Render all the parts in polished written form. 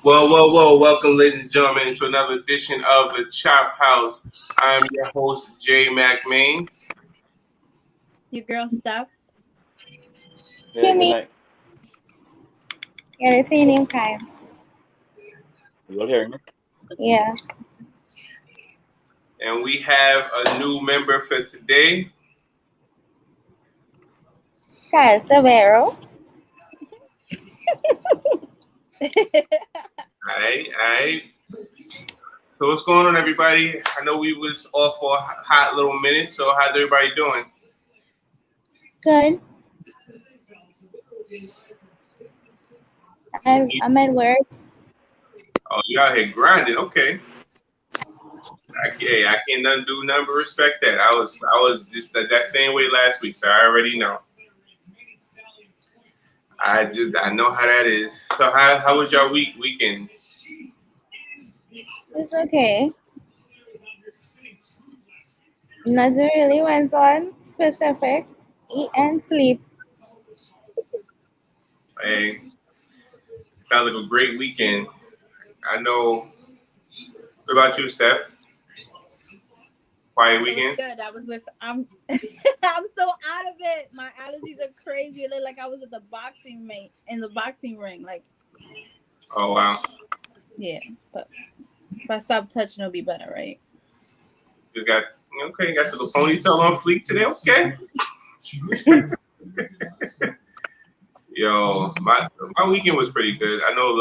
Well, welcome, ladies and gentlemen, to another edition of the Chop House. I'm your host, Jay McMain. Your girl, Steph. Kimmy. Yeah, they say your name, Kai. You all hearing me? Yeah. And we have a new member for today. Kai Severo. All right. So what's going on, everybody? I know we was off for a hot little minute, so how's everybody doing? Good. I'm at work. Oh, you out here grinding? Okay. I can't do nothing but respect that. I was just that same way last week, so I already know. I know how that is. So how was your weekend? It's okay. Nothing really went on specific. Eat and sleep. Hey, sounds like a great weekend. I know. What about you, Steph? Quiet weekend? Good. I was with. I'm so out of it. My allergies are crazy. It looked like I was at the boxing ring. Like. Oh wow. Yeah, but if I stop touching, it'll be better, right? You got the ponytail on fleek today. Okay. Yo, my weekend was pretty good. I know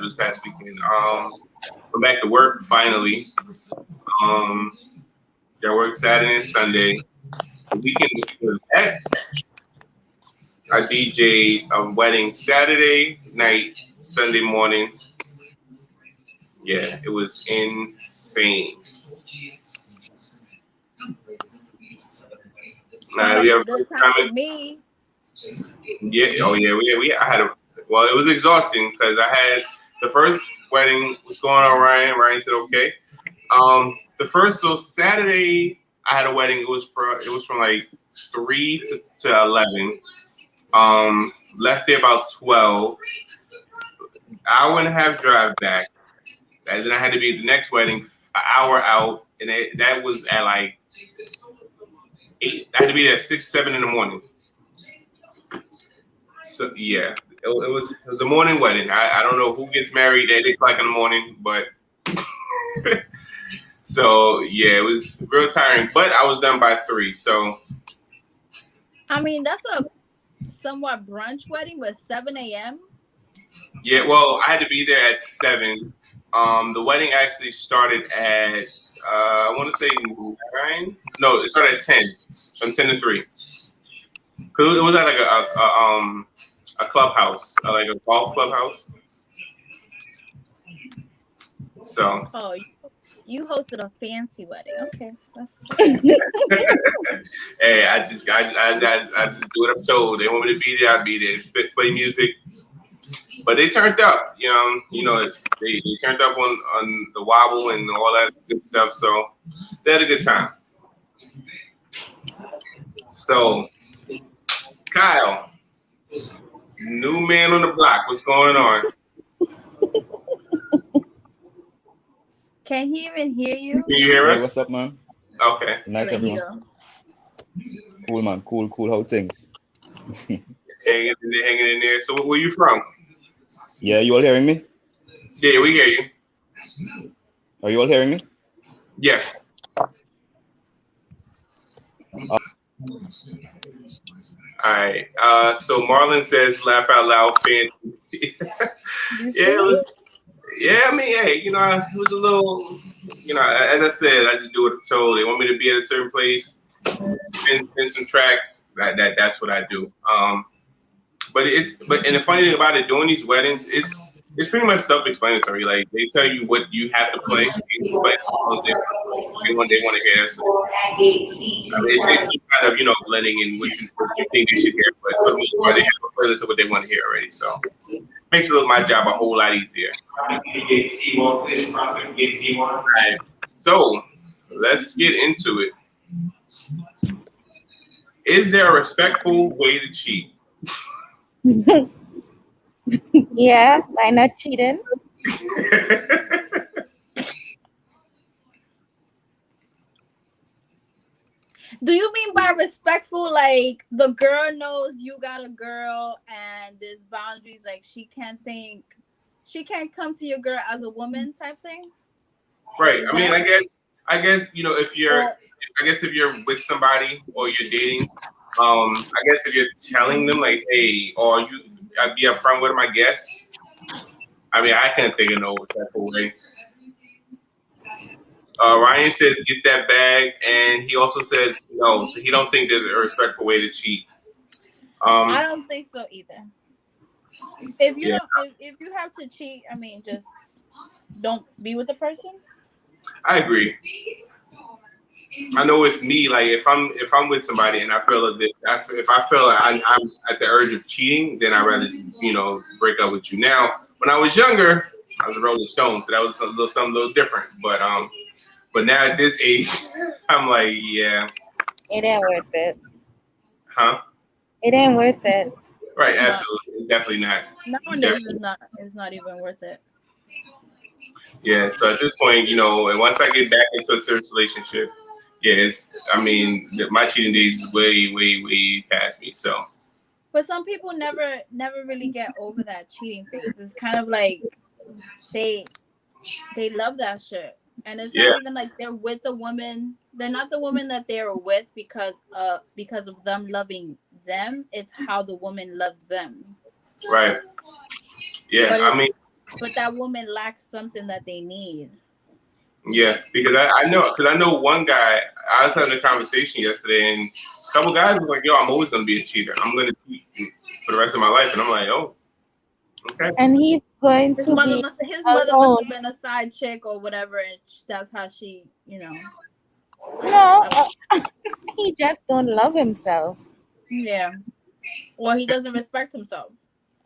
this past weekend. I'm back to work finally. I work Saturday and Sunday. The weekend was good. I DJ'd a wedding Saturday night, Sunday morning. Yeah, it was insane. We have me. Yeah. Oh yeah. It was exhausting because I had the first wedding was going on. Ryan said okay. So Saturday I had a wedding. It was from like 3 to 11. Left there about 12. Hour and a half drive back. And then I had to be at the next wedding, an hour out, and that was at like 8. I had to be there at 6, 7 in the morning. So yeah, it was a morning wedding. I don't know who gets married at 8 o'clock in the morning, but so yeah, it was real tiring. But I was done by 3. So I mean, that's a somewhat brunch wedding, but 7 a.m. Yeah, well, I had to be there at 7. The wedding actually started at I want to say 9. No, it started at 10. From 10 to 3. Cause it was at like a clubhouse, like a golf clubhouse. So. Oh, you hosted a fancy wedding. Okay, that's. Hey, I just do what I'm told. They want me to be there, I'll be there. Play music. But they turned up, they turned up on the wobble and all that good stuff. So they had a good time. So, Kyle, new man on the block. What's going on? Can he even hear you? Can you hear us? Hey, what's up, man? Okay. Nice everyone. Cool, man. Cool. How things? hanging in there. So where you from? Yeah, you all hearing me? Yeah, we hear you. Are you all hearing me? Yeah. All right. So Marlon says, "Laugh out loud, fancy." You Yeah, it see? was. Yeah, I mean, hey, it was a little. As I said, I just do what I'm told. They want me to be at a certain place, spin some tracks. That's what I do. But and the funny thing about it, doing these weddings, it's pretty much self-explanatory. Like they tell you what you have to play, but they want to hear. So, I mean, it takes some kind of blending in what you think they should hear, but for the most part, they have a playlist of what they want to hear already. So makes my job a whole lot easier. Right. So let's get into it. Is there a respectful way to cheat? Yeah, by not cheating. Do you mean by respectful, like the girl knows you got a girl and there's boundaries, like she can't come to your girl as a woman type thing? Right. I mean, I guess if you're with somebody or you're dating, I guess if you're telling them like, hey, or I'd be upfront with them, I guess. I mean, I can't think of no respectful way. Ryan says, "Get that bag," and he also says no, so he don't think there's a respectful way to cheat. I don't think so either. If you Yeah. don't, if you have to cheat, I mean, just don't be with the person. I agree. I know with me, like if I'm with somebody and I feel if I feel like I'm at the urge of cheating, then I'd rather break up with you. Now, when I was younger, I was a Rolling Stone, so that was something a little different. But now at this age, I'm like, yeah, It ain't worth it. huh? It ain't worth it. Right, absolutely, definitely not. Nowadays, it's not even worth it. Yeah, so at this point, and once I get back into a serious relationship, yeah, my cheating days is way, way, way past me. So, but some people never really get over that cheating phase. It's kind of like they love that shit, and it's not even like they're with the woman. They're not the woman that they're with because of them loving them. It's how the woman loves them. Right. Yeah, but that woman lacks something that they need. Yeah, because I know one guy. I was having a conversation yesterday, and a couple guys were like, "Yo, I'm always gonna be a cheater. I'm gonna cheat for the rest of my life." And I'm like, "Oh, okay." And he's going his to mother be must alone. have been a side chick or whatever, and that's how she, No, he just don't love himself. Yeah, or he doesn't respect himself.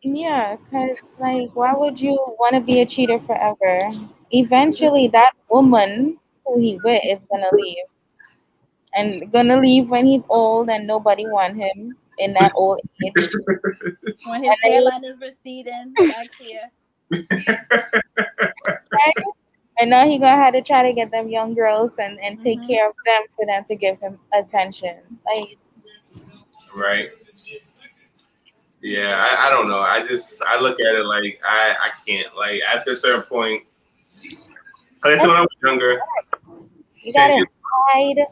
Yeah, because like, why would you want to be a cheater forever? Eventually, that woman who he with is gonna leave, and gonna leave when he's old and nobody want him in that old age. When his hairline is receding back here. Right? And now he gonna have to try to get them young girls and take care of them for them to give him attention. Like, right. Yeah, I don't know. I look at it like I can't. Like after a certain point, like when I was younger, you gotta hide.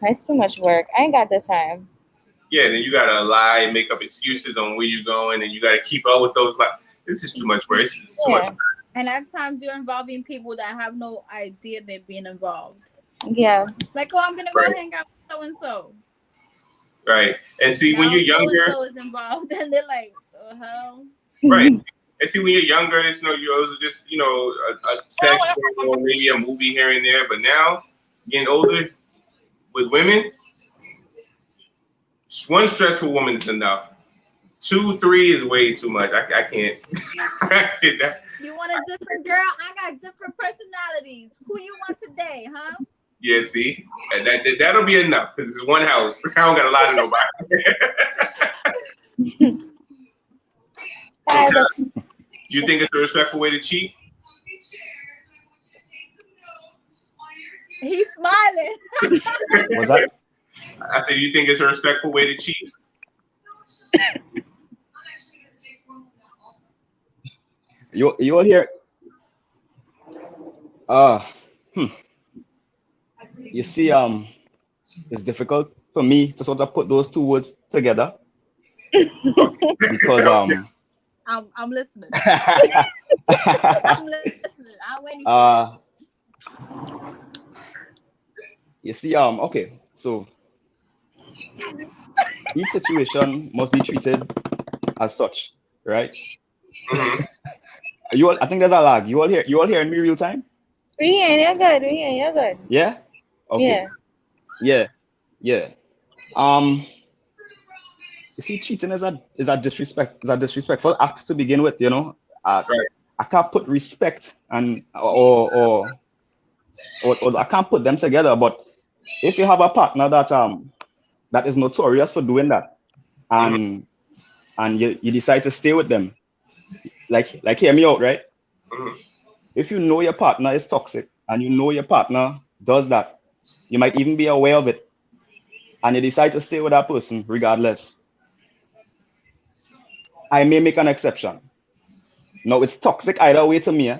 That's too much work. I ain't got the time. Yeah, then you gotta lie, make up excuses on where you're going, and you gotta keep up with those. Like, this is too much work. It's too much. And at times you're involving people that have no idea they're being involved. Yeah. Like, oh, I'm gonna go hang out with so and so. Right. And see, when you're younger, so is involved, and they're like, "Oh hell." Right. And see, when you're younger, it was just a sex or maybe a movie here and there. But now, getting older, with women, one stressful woman is enough. 2, 3 is way too much. I can't. I can't. You want a different girl? I got different personalities. Who you want today, huh? Yeah, see, that'll be enough because it's one house. I don't got a lot of nobody. So, you think it's a respectful way to cheat? He's smiling. What's that? I said, you think it's a respectful way to cheat? You all here? You see, it's difficult for me to sort of put those two words together because I'm listening. I'm listening. I'm waiting. uh you see okay, so each situation must be treated as such, right? Mhm. You all, I think there's a lag. You all hearing me real time? You're good. You're good. Yeah? Okay. Yeah. Yeah. You see, cheating is a disrespectful act to begin with, you know. Right. I can't put respect and or I can't put them together. But if you have a partner that is notorious for doing that, Mhm. and you decide to stay with them, like hear me out, right? Mhm. If you know your partner is toxic and you know your partner does that, you might even be aware of it, and you decide to stay with that person regardless. I may make an exception. No, it's toxic either way to me.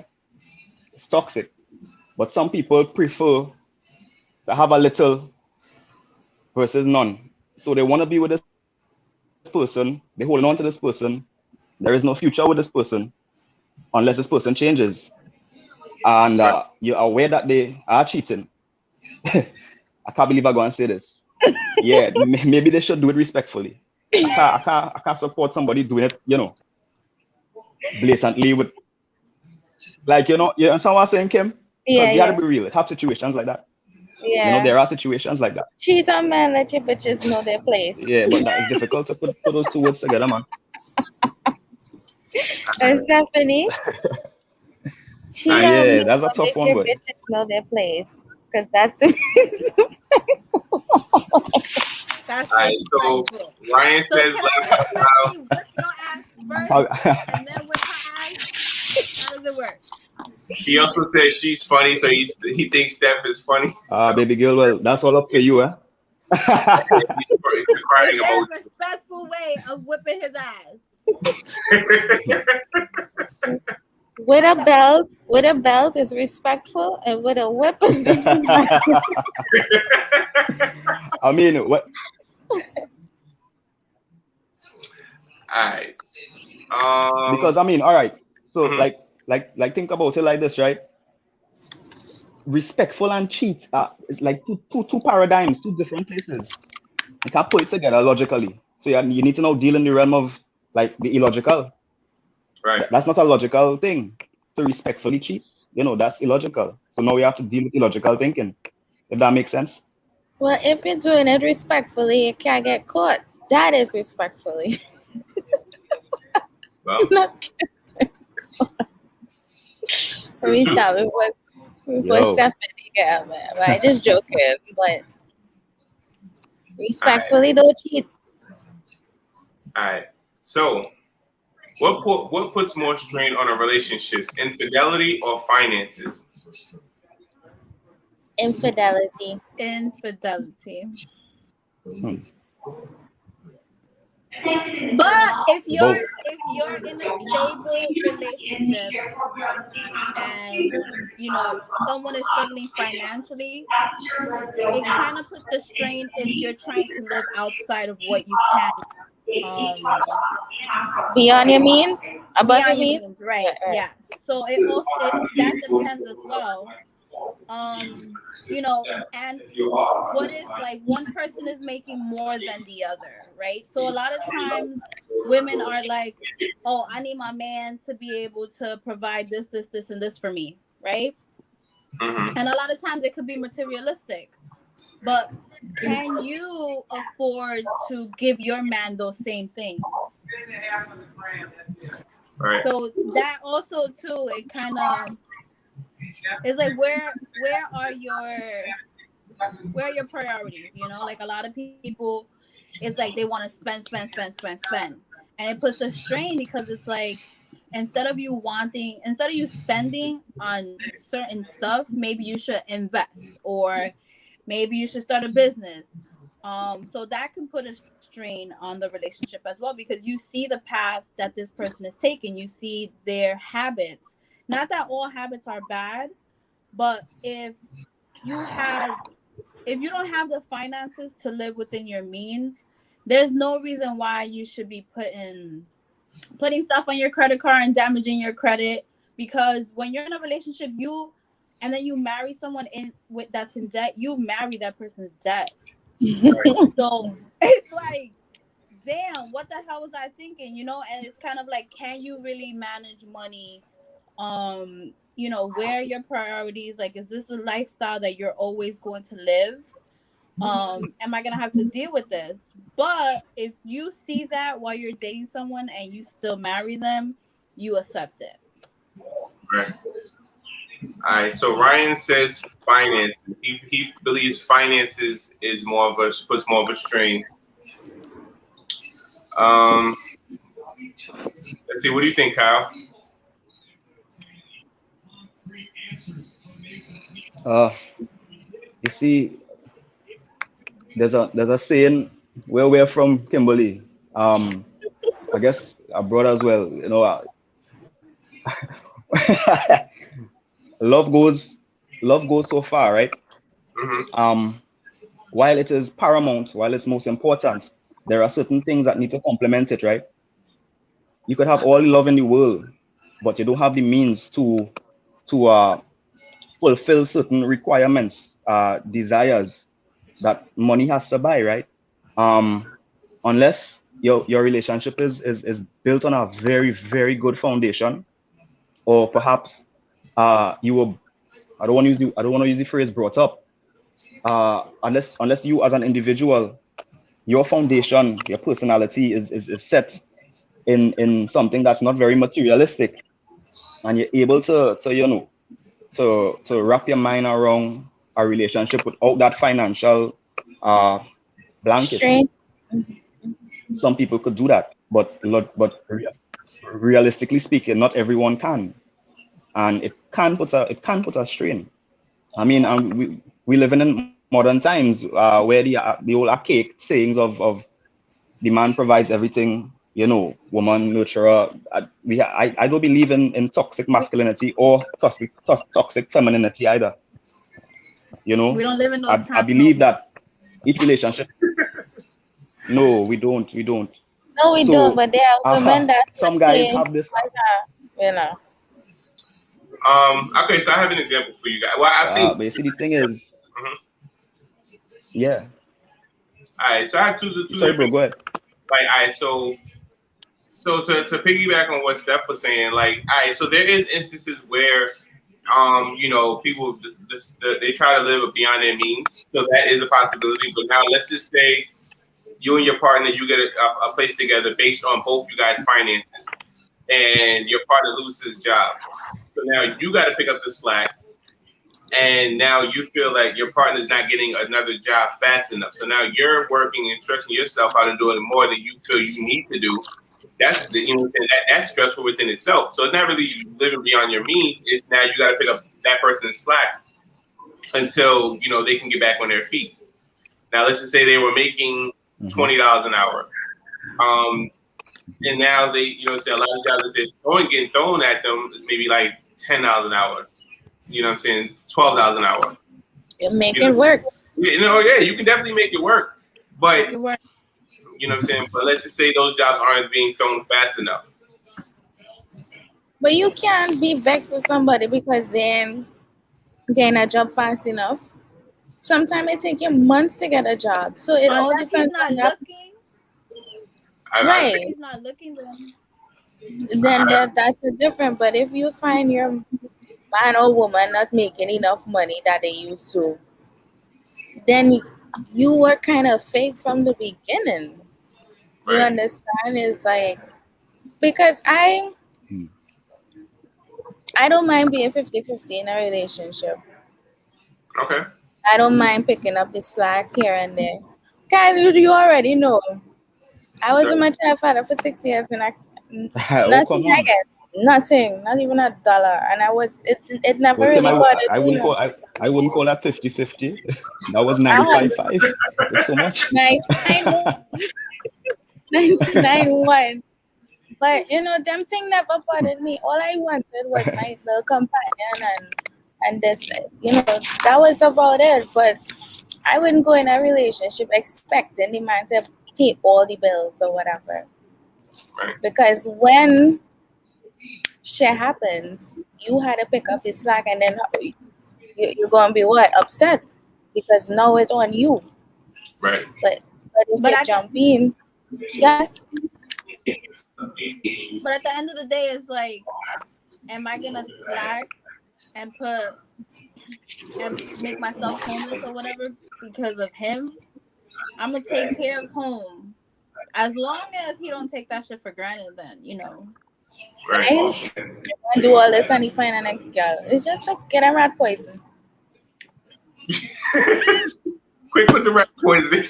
It's toxic. But some people prefer to have a little versus none. So they want to be with this person, they're holding on to this person. There is no future with this person unless this person changes. And Right. you're aware that they are cheating. I can't believe I'm going to say this. Yeah, maybe they should do it respectfully. I can't support somebody doing it, you know, blatantly with, like, you understand what I'm saying, Kim? Because we have Yeah. to be real. Have situations like that. You know, Yeah. there are situations like that. Cheat on man, let your bitches know their place. Yeah, but that is difficult to put those two words together, man. And Stephanie, cheat Alright. on Yeah, me, that's a but tough make one, your but bitches know their place. Because that's That's Alright. So disrespectful. Ryan So says can I left out. respectfully whip your ass I first can't. and then whip her ass? How does it work? He also says she's funny, so he thinks Steph is funny. Baby girl, well, that's all up to you, eh? He's Is crying there a emoji. respectful way of whipping his ass? with a belt is respectful, and with a whip is disrespectful. I mean, what? Alright. Because I mean, all right. So Mhm. like think about it like this, right? Respectful and cheat it's like two paradigms, two different places. You can't put it together logically. So you need to now deal in the realm of like the illogical. Right. That's not a logical thing. To respectfully cheat, that's illogical. So now we have to deal with illogical thinking. If that makes sense. Well, if you're doing it respectfully, you can't get caught. That is respectfully. Well, Not let me stop before Yo. Stephanie get man. Right? Just joking, but respectfully don't cheat. alright. So what puts more strain on a relationship? Infidelity or finances? Infidelity. Infidelity. Hmm. But if Both. you're in a stable relationship and someone is struggling financially, it kind of puts the strain if you're trying to live outside of what you can Beyond your means? Above your beyond your means? means, right? Yeah. So that depends as well. And what if like one person is making more than the other, right? So a lot of times women are like, oh, I need my man to be able to provide this, and this for me, right? Mm-hmm. And a lot of times it could be materialistic, but can you afford to give your man those same things? Right. So that also too, it kind of is like where are your priorities? Like a lot of people, it's like they want to spend, and it puts a strain because it's like instead of you spending on certain stuff, maybe you should invest, or maybe you should start a business. So that can put a strain on the relationship as well, because you see the path that this person is taking, you see their habits. Not that all habits are bad, but if you have if you don't have the finances to live within your means, there's no reason why you should be putting stuff on your credit card and damaging your credit. Because when you're in a relationship, and then you marry someone that's in debt, you marry that person's debt. So it's like, damn, what the hell was I thinking? And it's kind of like, can you really manage money? Where are your priorities? Like, is this a lifestyle that you're always going to live? Am I gonna have to deal with this? But if you see that while you're dating someone and you still marry them, you accept it. Right. All right. So Ryan says finances. He believes finances is puts more of a strain. Let's see. What do you think, Kyle? You see, there's a saying where we're from, Kimberly. I guess abroad as well. Love goes so far, right? Mm-hmm. While it is paramount, while it's most important, there are certain things that need to complement it, right? You could have all the love in the world, but you don't have the means to fulfill certain requirements, desires that money has to buy, right? Unless your relationship is built on a very, very good foundation, or perhaps you were, I don't want to use the phrase brought up, unless you as an individual, your foundation, your personality is set in something that's not very materialistic, and you're able to wrap your mind around a relationship without that financial blanket. Straight. Some people could do that, but realistically speaking, not everyone can, and it can put a strain. I mean, we living in modern times where the old archaic sayings of the man provides everything, woman nurturer. I don't believe in toxic masculinity or toxic femininity either. We don't live in those times. I believe that each relationship. No, we don't. No, we don't. But there are women that some guys have this. Okay, so I have an example for you guys. Well, I've seen. But you see, the thing is, yeah. All right, so I have two. Sorry, bro. Go ahead. Like, all right, so to piggyback on what Steph was saying, like, all right, so there is instances where, people they try to live beyond their means, so that is a possibility. But now let's just say you and your partner, you get a place together based on both you guys' finances, and your partner loses his job. So now you got to pick up the slack, and now you feel like your partner's not getting another job fast enough. So now you're working and stressing yourself out and doing more than you feel you need to do. That's that's stressful within itself. So it's not really living beyond your means. It's now you got to pick up that person's slack until they can get back on their feet. Now let's just say they were making $20 an hour, and now they say a lot of jobs that they're getting thrown at them is maybe like $10 an hour. You know what I'm saying? $12 an hour. You make it work. Yeah, you can definitely make it work. But you know what I'm saying? But let's just say those jobs aren't being thrown fast enough. But you can't be vexed with somebody because then getting a job fast enough. Sometimes it takes you months to get a job. So it all depends on that. Right. He's not looking then that's a different. But if you find your man or woman not making enough money that they used to, then you were kind of fake from the beginning. Right. You understand? It's like, because I don't mind being 50-50 in a relationship. Okay. I don't mind picking up the slack here and there. You already know. I was with my child father for 6 years and nothing, not even $1. And it never really bothered me. I wouldn't call that 50-50. That was 95-5. It's so much. 99-1. But them thing never bothered me. All I wanted was my little companion and this, that was about it. But I wouldn't go in a relationship expecting the man to pay all the bills or whatever. Right. Because when shit happens, you had to pick up the slack, and then you're gonna be what? Upset because now it's on you. Right. But if But you I jump in, yeah, But at the end of the day, it's like, am I gonna slack and make myself homeless or whatever because of him? I'm gonna take care of home. As long as he don't take that shit for granted, then Right. I do all this and he find an next girl. It's just like get a rat poison. Quick with the rat poisoning.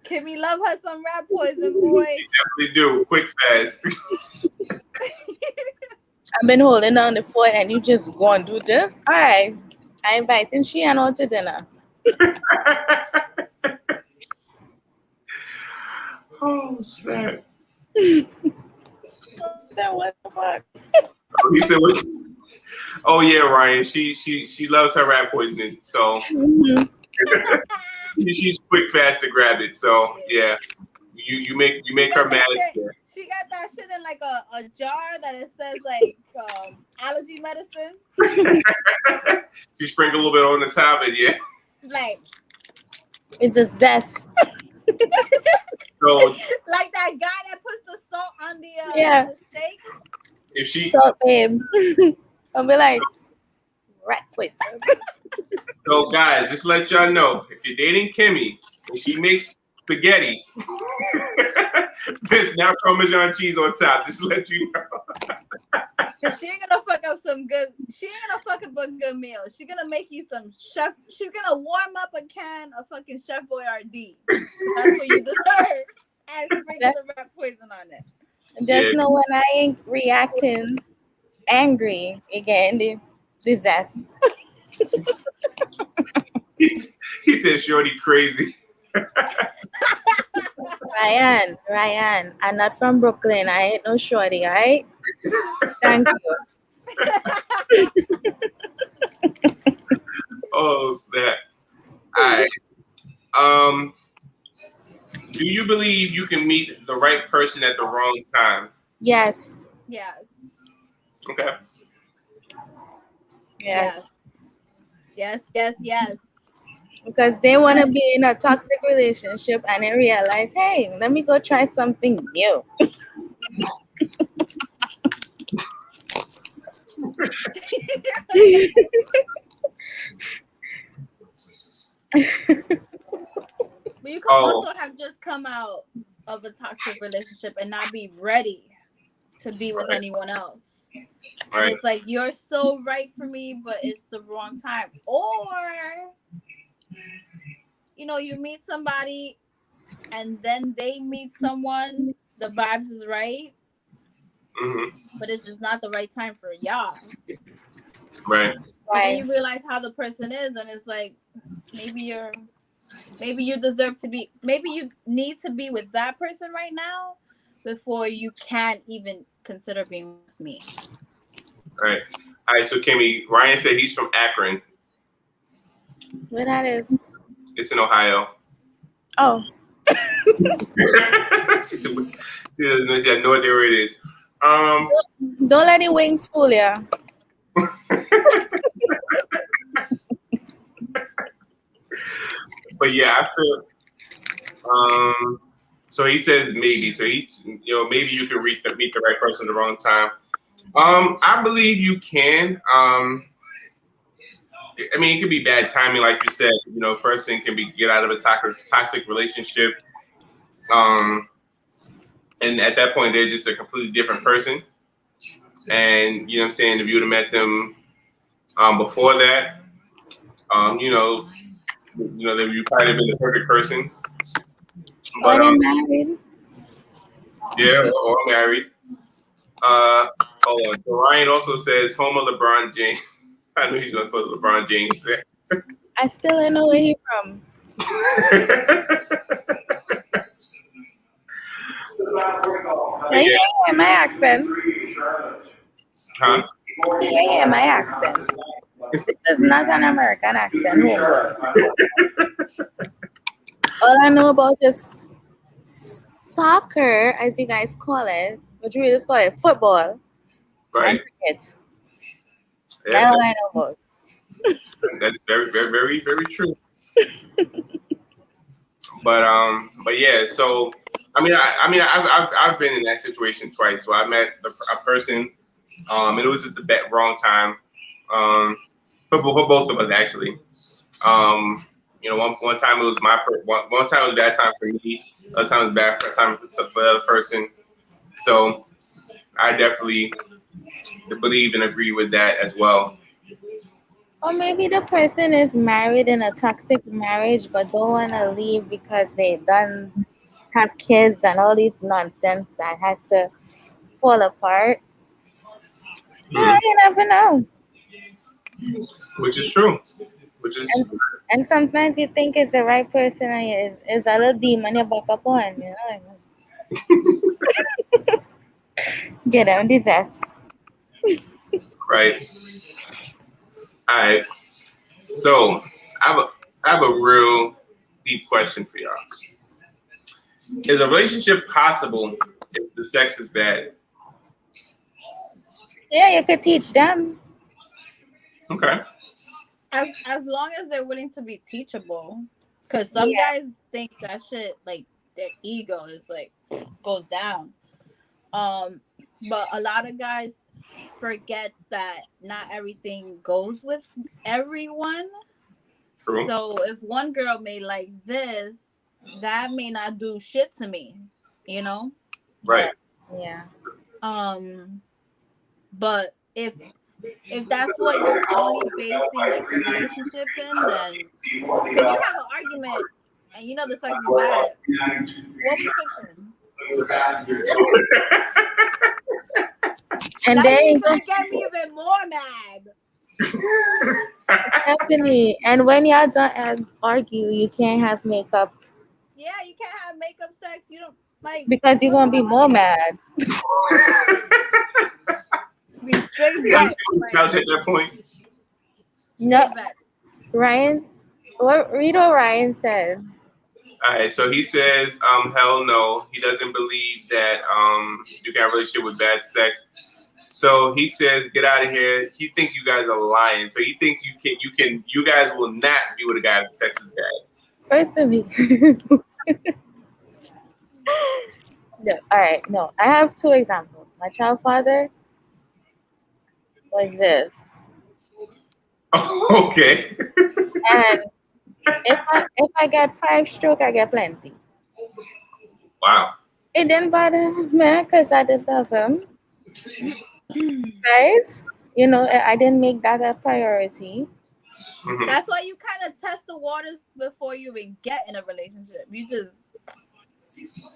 Kimmy love her some rat poison, boy. Definitely do. Quick, fast. I've been holding down the fort and you just go and do this. Alright. I inviting she and all to dinner. Oh snap! So what the fuck? He said, "What?" Oh yeah, Ryan. She loves her rat poisoning. So she's quick, fast to grab it. So yeah, you make her mad. She got that shit in like a jar that it says like allergy medicine. She sprinkled a little bit on the top, and yeah. Like it's a zest. So like that guy that puts the salt on the yeah. steak. If she salt, babe, I'll be like rat poison. So guys, just let y'all know, if you're dating Kimmy and she makes spaghetti, there's now Parmesan cheese on top. Just to let you know. She ain't gonna fuck up some good. She ain't gonna fuck up a good meal. She's gonna make you some chef. She's gonna warm up a can of fucking Chef Boyardee. That's what you deserve. And sprinkle the rat poison on it. Just know when I ain't reacting angry again, the zest. He said, "Shorty crazy." Ryan, I'm not from Brooklyn. I ain't no shorty, all right? Thank you. Oh, snap. All right. Do you believe you can meet the right person at the wrong time? Yes. Yes. Okay. Yes. Yes. Because they want to be in a toxic relationship and they realize, hey, let me go try something new. But you can also have just come out of a toxic relationship and not be ready to be with anyone else. Right. And it's like, you're so right for me, but it's the wrong time. Or, you meet somebody and then they meet someone, the vibes is right, but it's just not the right time for y'all. Right. And then you realize how the person is, and it's like, maybe you deserve to be, maybe you need to be with that person right now before you can even consider being with me. Right. All right. So Kimmy, Ryan said he's from Akron. Where that is? It's in Ohio. Oh. She had no idea where it is. Don't let the wings fool you. But yeah, I feel. So he says maybe. So maybe you can meet the right person at the wrong time. I believe you can. I mean, it could be bad timing, like you said. Person can get out of a toxic relationship, and at that point they're just a completely different person. And you know what I'm saying, if you would have met them before that, that you probably been the perfect person. But married. Yeah, or married. Hold on. So Ryan also says home of LeBron James. I knew he's gonna put LeBron James there. I still don't know where he's from. Yeah. My accent. Huh? Yeah, my accent. This is not an American accent. No. All I know about is soccer, as you guys call it, but you just call it football Right. and cricket. Yeah, That's all I know about. that's very, very, very, very true. But yeah. So I've been in that situation twice. So I met a person. And it was just the wrong time. For both of us actually. One time it was one time it was a bad time for me. Other time it was bad time for the other person. So I definitely believe and agree with that as well. Or maybe the person is married in a toxic marriage but don't want to leave because they done have kids and all this nonsense that has to fall apart. Yeah, Mhm. you never know. Which is true. Which is And sometimes you think it's the right person and it's a little demon you back up on, you know. Get on this ass. right. All right. So I have a real deep question for y'all. Is a relationship possible if the sex is bad? Yeah, you could teach them. Okay. As long as they're willing to be teachable, because some Yeah. guys think that shit, like their ego is like goes down. But a lot of guys forget that not everything goes with everyone. True. So if one girl may like this, that may not do shit to me, you know. Right. Yeah. But if that's what you're only basing like the relationship in, then because you have an argument and you know the sex is bad, what we fixing? And Now there you're you go. gonna get me even more mad. Definitely. And when y'all don't argue, you can't have makeup Yeah, you can't have makeup sex. You don't like because you're gonna be more mad. be straight You vexed. couch at that point. No, Straight vexed. Ryan. Read what Ryan says. All right, so he says, hell no, he doesn't believe that you can have a relationship with bad sex. So he says, get out of here. He think you guys are lying. So he think you guys will not be with a guy if sex is bad. First of all, no, all right, no. I have two examples. My child father was this, Okay. and if I get 5 stroke, I get plenty. Wow. It didn't bother me because I didn't love him, right? You know, I didn't make that a priority. Mhm. That's why you kind of test the waters before you even get in a relationship. You just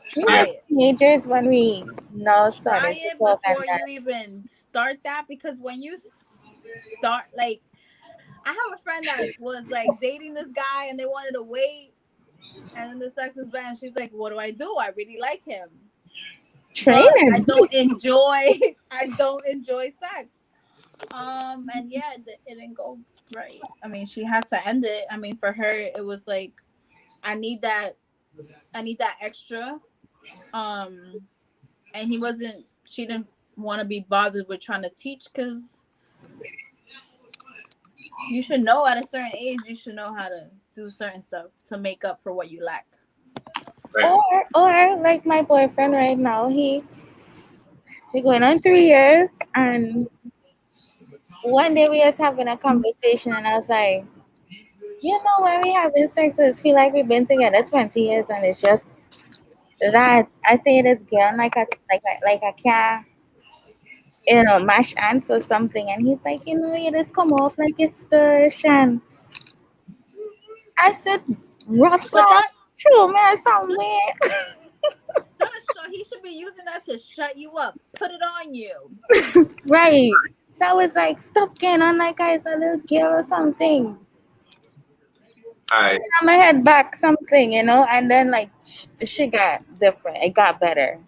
try it. Teenagers, when we now Try started to it talk and before that. you even start that, because when you start, like, I have a friend that was like dating this guy and they wanted to wait, and then the sex was bad. And she's like, "What do? I really like him, Train but him. I don't enjoy sex." And yeah, it didn't go right. I mean, she had to end it. I mean, for her, it was like, I need that extra. And she didn't want to be bothered with trying to teach, because you should know at a certain age, you should know how to do certain stuff to make up for what you lack. Right. Or like my boyfriend right now, he going on 3 years, and one day we was having a conversation, and I was like, you know, when we having sex, it feel like we've been together 20 years, and it's just that I say this girl like I can't, you know, mash ants or something, and he's like, you know, you just come off like it's stush, and I said, rough But off, that true man, somewhere. so he should be using that to shut you up, put it on you. Right. So I was like, stop getting on like I was a little girl or something. All right. I'm gonna head back something, you know, and then like she got different. It got better.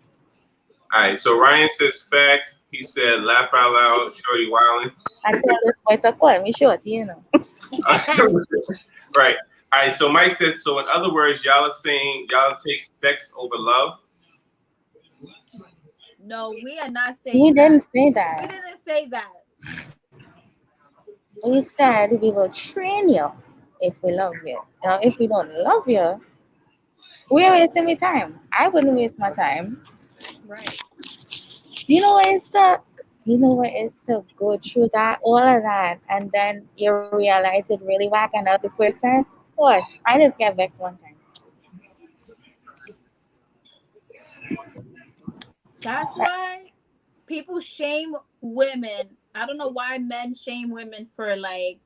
All right, so Ryan says facts. He said laugh out loud, shorty wildin'. I tell this boy to call me short, you know. Right. All right, so Mike says, so in other words, y'all are saying y'all take sex over love? No, we are not We saying didn't that. say We that. didn't say that. We said we will train you if we love you. Now, if we don't love you, we're wasting my time. I wouldn't waste my time. Right. You know what it's to, you know what it's to go through that, all of that, and then you realize it really whack and that's the first time. Of course, I just get vexed one time. That's why people shame women. I don't know why men shame women for like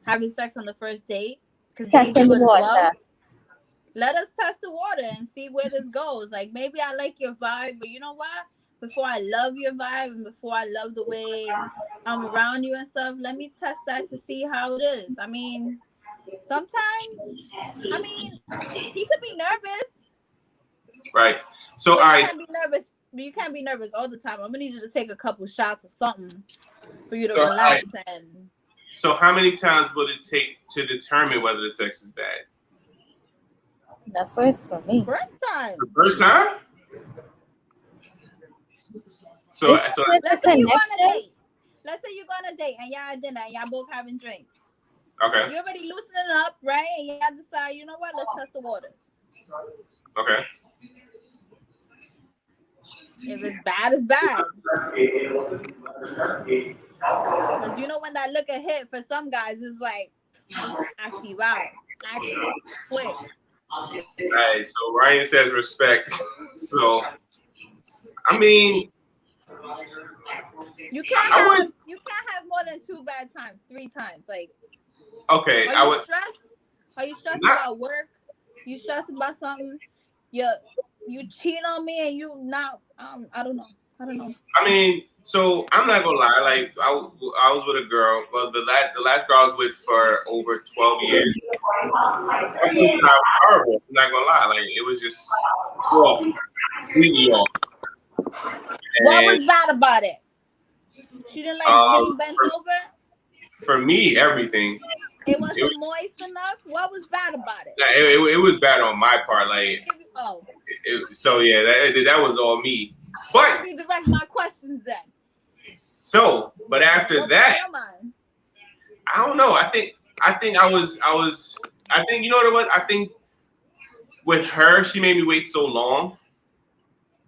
having sex on the first date because they Testing do the it water. love. Let us test the water and see where this goes. Like maybe I like your vibe, but you know what? Before I love your vibe and before I love the way I'm around you and stuff, let me test that to see how it is. I mean, sometimes, I mean, he could be nervous. Right. So, But all you right. can't be nervous. But you can't be nervous all the time. I'm gonna need you to take a couple shots or something for you to So, relax and. So, how many times would it take to determine whether the sex is bad? The first for me. First time. The first time? So, It's so with the Let's say you go on a connection. date. Let's say you go on a date and y'all at dinner and y'all both having drinks. okay, You already loosening up, right? And y'all decide, you know what? Let's test the waters. okay. If it's bad, it's bad. Because you know when that liquor hit for some guys, it's like active out, active, quick. All right. So Ryan says respect. So, I mean, You can't have more than 2 bad times, 3 times. Like, okay. are I you would. stressed? Are you stressed Not- about work? You stressed about something? You cheat on me and you not. I don't know. I mean, so I'm not gonna lie. Like, I was with a girl. Well, the last girl I was with for over 12 years. It was horrible. I'm not gonna lie. Like, it was just off, really off. What was And, bad about it? She didn't like being bent over. for me, everything. It wasn't moist enough. What was bad about it? Like, it was bad on my part. Like, Oh, so yeah, that was all me. But redirect my questions then. so, but after What's that, on your mind? I don't know. I think you know what it was? I think with her, she made me wait so long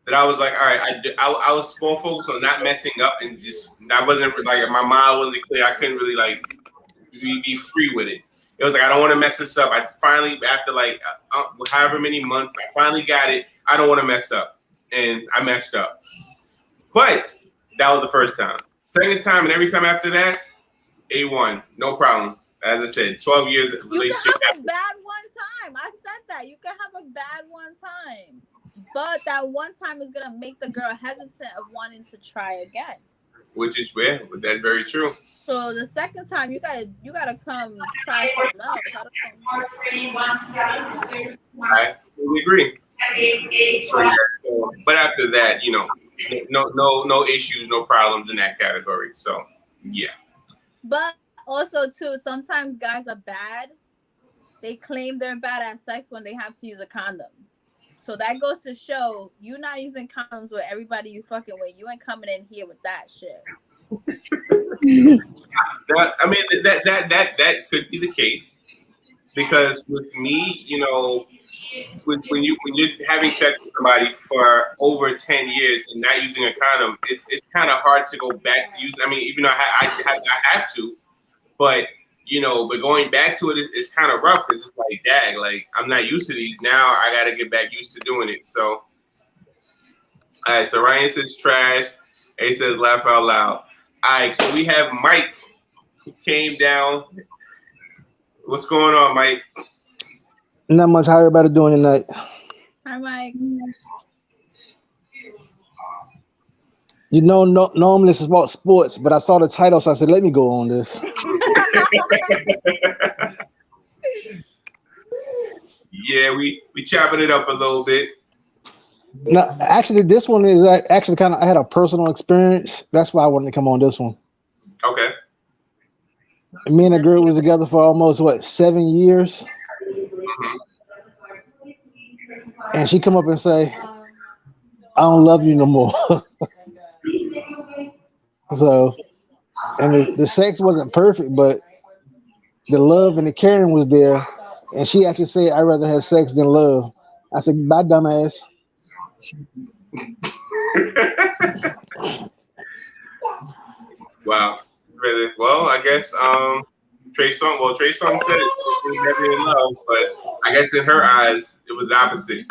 that I was like, all right, I was more focused on not messing up and just I wasn't like my mind wasn't clear. I couldn't really like be free with it. It was like I don't want to mess this up. I finally, after like however many months, I finally got it. I don't want to mess up, and I messed up. But that was the first time. Second time, and every time after that, A1, no problem. As I said, 12 years You can relationship. have a bad one time. I said that. You can have a bad one time. But that one time is going to make the girl hesitant of wanting to try again. Which is where, but that's very true. So the second time, you gotta come try something else. I totally agree. So, yeah, so, but after that, you know, no issues, no problems in that category. So yeah. But also too, sometimes guys are bad. They claim they're bad at sex when they have to use a condom. So that goes to show you not using condoms with everybody you fucking with. You ain't coming in here with that shit. I mean that could be the case because with me, you know, when you're having sex with somebody for over 10 years and not using a condom, it's kind of hard to go back to using. I mean, even though I have to, but you know, but going back to it is kind of rough because it's like, dag, like I'm not used to these. Now I got to get back used to doing it. So, all right. So Ryan says trash. A says laugh out loud. All right. So we have Mike who came down. What's going on, Mike? Not much. How everybody doing tonight? Hi, Mike. You know, normally this is about sports, but I saw the title, so I said, let me go on this. Yeah, we chopping it up a little bit. No, actually, this one is actually kind of. I had a personal experience. That's why I wanted to come on this one. Okay. Me and a girl was together for almost 7 years, and she come up and say, "I don't love you no more." So, and the sex wasn't perfect, but the love and the caring was there. And she actually said, "I'd rather have sex than love." I said, "Bye, dumbass." Wow. Really? Well, I guess Trey Songz said it. He was never in love, but I guess in her eyes, it was the opposite.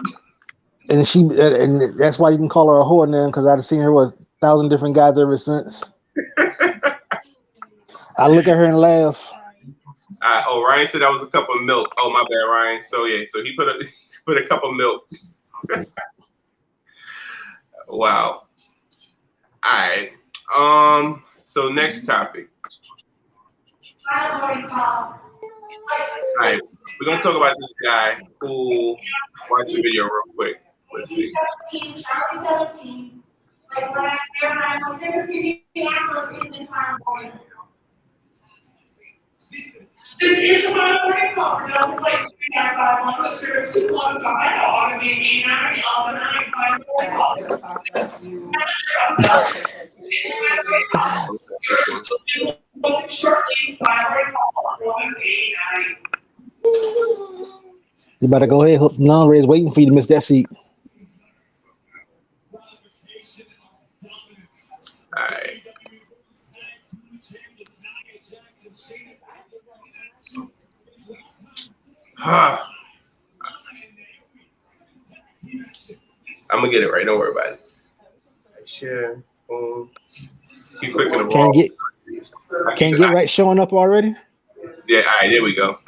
And that's why you can call her a whore now, because I've seen her with 1,000 different guys ever since. I look at her and laugh. Ryan said that was a cup of milk. Oh, my bad, Ryan. So yeah, so he put a cup of milk. Wow. All right. So next topic. All right, we're gonna talk about this guy who watch the video real quick. Let's see. You better go ahead. Nunray is waiting for you to miss that seat. All right. I'm gonna get it right. Don't worry about it. Share. Keep clicking the wall. Can't get right showing up already? Yeah, all right, there we go.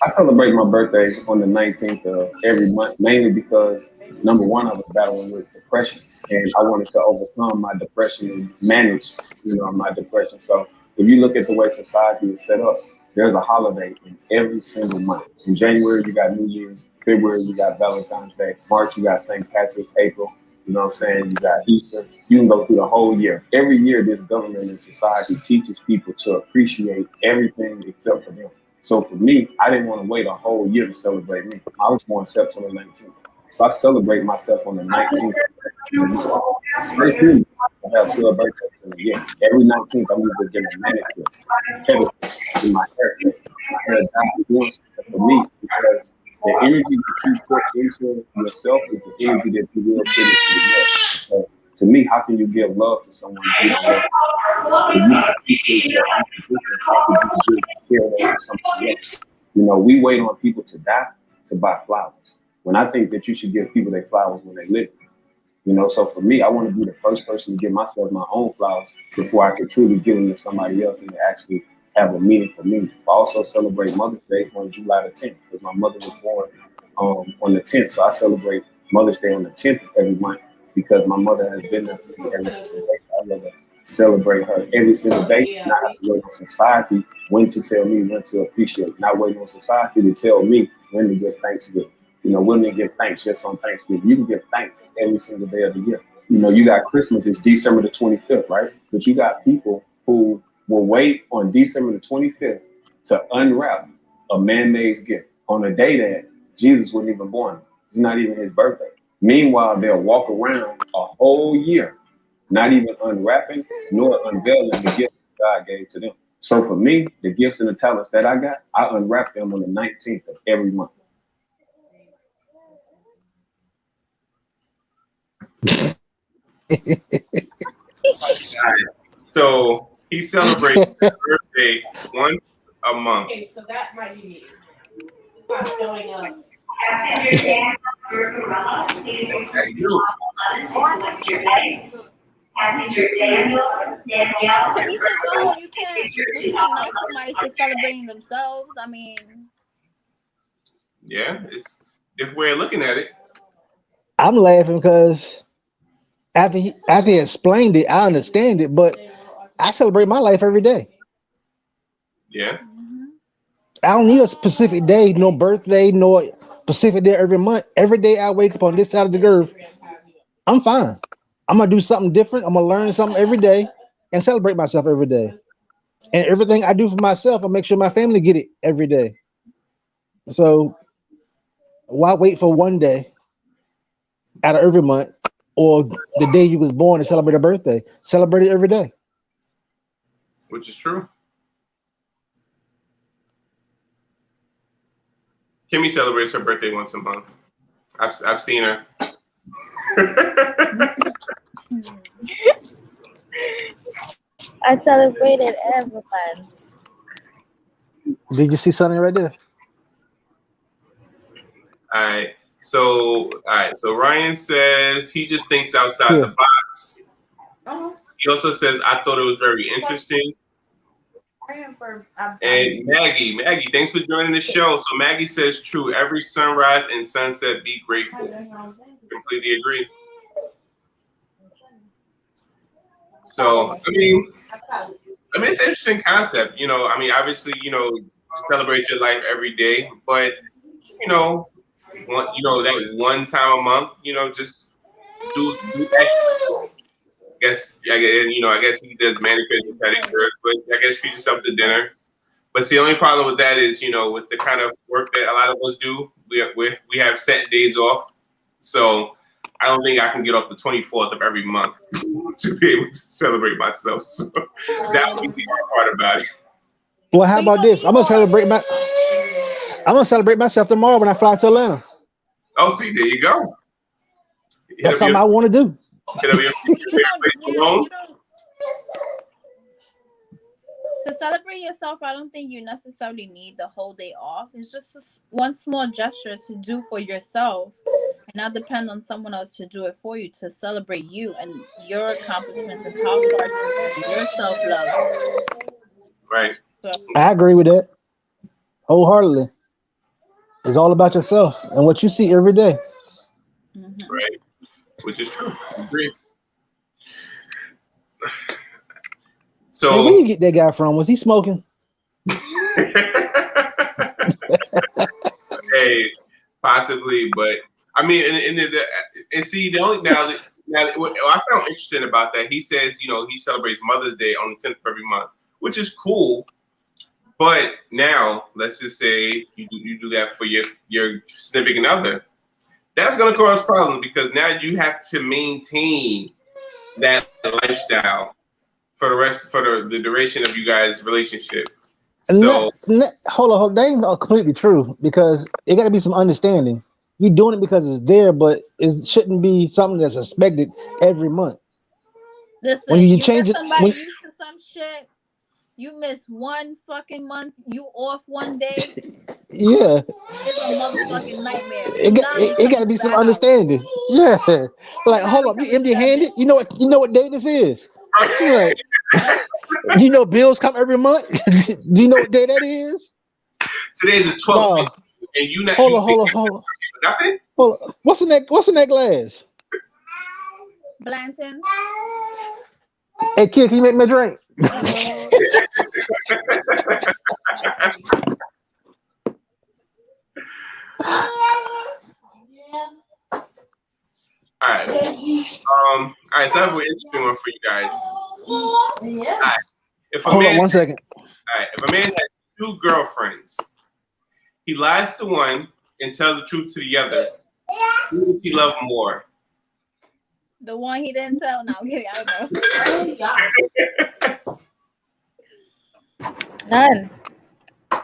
I celebrate my birthday on the 19th of every month, mainly because, number one, I was battling with depression, and I wanted to overcome my depression and manage, my depression. So if you look at the way society is set up, there's a holiday in every single month. In January, you got New Year's. February, you got Valentine's Day. March, you got St. Patrick's. April, you know what I'm saying? You got Easter. You can go through the whole year. Every year, this government and society teaches people to appreciate everything except for them. So for me, I didn't want to wait a whole year to celebrate me. I was born September 19th. So I celebrate myself on the 19th. First year, I have 12 birthdays in a year. Every 19th, I'm either getting a manicure, pedicure, in my hair. My hair down doing something for me because the energy that you put into yourself is the energy that you will put into the world. So to me, how can you give love to someone if you don't love them? If you appreciate their unconditional, how could you give care to somebody else? We wait on people to die to buy flowers. When I think that you should give people their flowers when they live. So for me, I want to be the first person to give myself my own flowers before I can truly give them to somebody else and to actually have a meaning for me. I also celebrate Mother's Day on July the 10th because my mother was born on the 10th. So I celebrate Mother's Day on the 10th of every month because my mother has been there for me every single day. So I love to celebrate her every single day. Not have to wait on society when to tell me when to appreciate. Not waiting on society to tell me when to give Thanksgiving. When to give thanks just on Thanksgiving. You can give thanks every single day of the year. You got Christmas, it's December the 25th, right? But you got people who will wait on December the 25th to unwrap a man-made gift on a day that Jesus wasn't even born. It's not even his birthday. Meanwhile, they'll walk around a whole year, not even unwrapping nor unveiling the gift God gave to them. So for me, the gifts and the talents that I got, I unwrap them on the 19th of every month. So he celebrates his birthday once a month. Okay, so that might be me. I'm showing up. You can't knock somebody for celebrating themselves. I mean, yeah, it's a different way of looking at it. I'm laughing because after he explained it, I understand it, but I celebrate my life every day. Yeah. I don't need a specific day, no birthday, no Pacific Day every month. Every day I wake up on this side of the earth, I'm fine. I'm gonna do something different. I'm gonna learn something every day and celebrate myself every day. And everything I do for myself, I make sure my family get it every day. So why wait for one day out of every month or the day you was born to celebrate a birthday? Celebrate it every day. Which is true. Kimmy celebrates her birthday once a month. I've seen her. I celebrated every month. Did you see something right there? All right. So Ryan says he just thinks outside Yeah. the box. He also says I thought it was very interesting. And Maggie, thanks for joining the show. So Maggie says, true, every sunrise and sunset, be grateful. Completely agree. So, I mean, it's an interesting concept. Obviously, celebrate your life every day, but, that one time a month, just do extra. I guess he does manicures and pedicures, but I guess treat yourself to dinner. But see, the only problem with that is, with the kind of work that a lot of us do, we have set days off. So I don't think I can get off the 24th of every month to be able to celebrate myself. So that would be the hard part about it. Well, how about this? I'm gonna celebrate myself tomorrow when I fly to Atlanta. Oh, see, there you go. That's something I want to do. To celebrate yourself, I don't think you necessarily need the whole day off. It's just one small gesture to do for yourself and not depend on someone else to do it for you, to celebrate you and your accomplishments and how far your self-love. Right. So, I agree with that wholeheartedly. It's all about yourself and what you see every day. mm-hmm. Right. Which is true. I agree. So, hey, where you get that guy from? Was he smoking? Hey, possibly, but I mean, and see, the only now what I found interesting about that, he says, he celebrates Mother's Day on the 10th of every month, which is cool. But now, let's just say you do that for your significant other. That's going to cause problems because now you have to maintain that lifestyle for the duration of you guys' relationship. So hold on, that ain't completely true because it got to be some understanding. You're doing it because it's there, but it shouldn't be something that's expected every month. Listen, when you change change it, somebody used to some shit. You miss one fucking month. You off one day. Yeah, it's a motherfucking nightmare. It got to be some understanding. Yeah, like hold up, you empty-handed. You know what day this is? Like, bills come every month. Do you know what day that is? Today's the 12th. No. And you not hold on. Nothing? Hold on. What's in that glass? Blanton. Hey kid, can you make me a drink? All right. All right. So I have an interesting one for you guys. All right. Hold on 1 second. All right. If a man has 2 girlfriends, he lies to one and tells the truth to the other. Who does he love more? The one he didn't tell. No, I'm kidding. I don't know.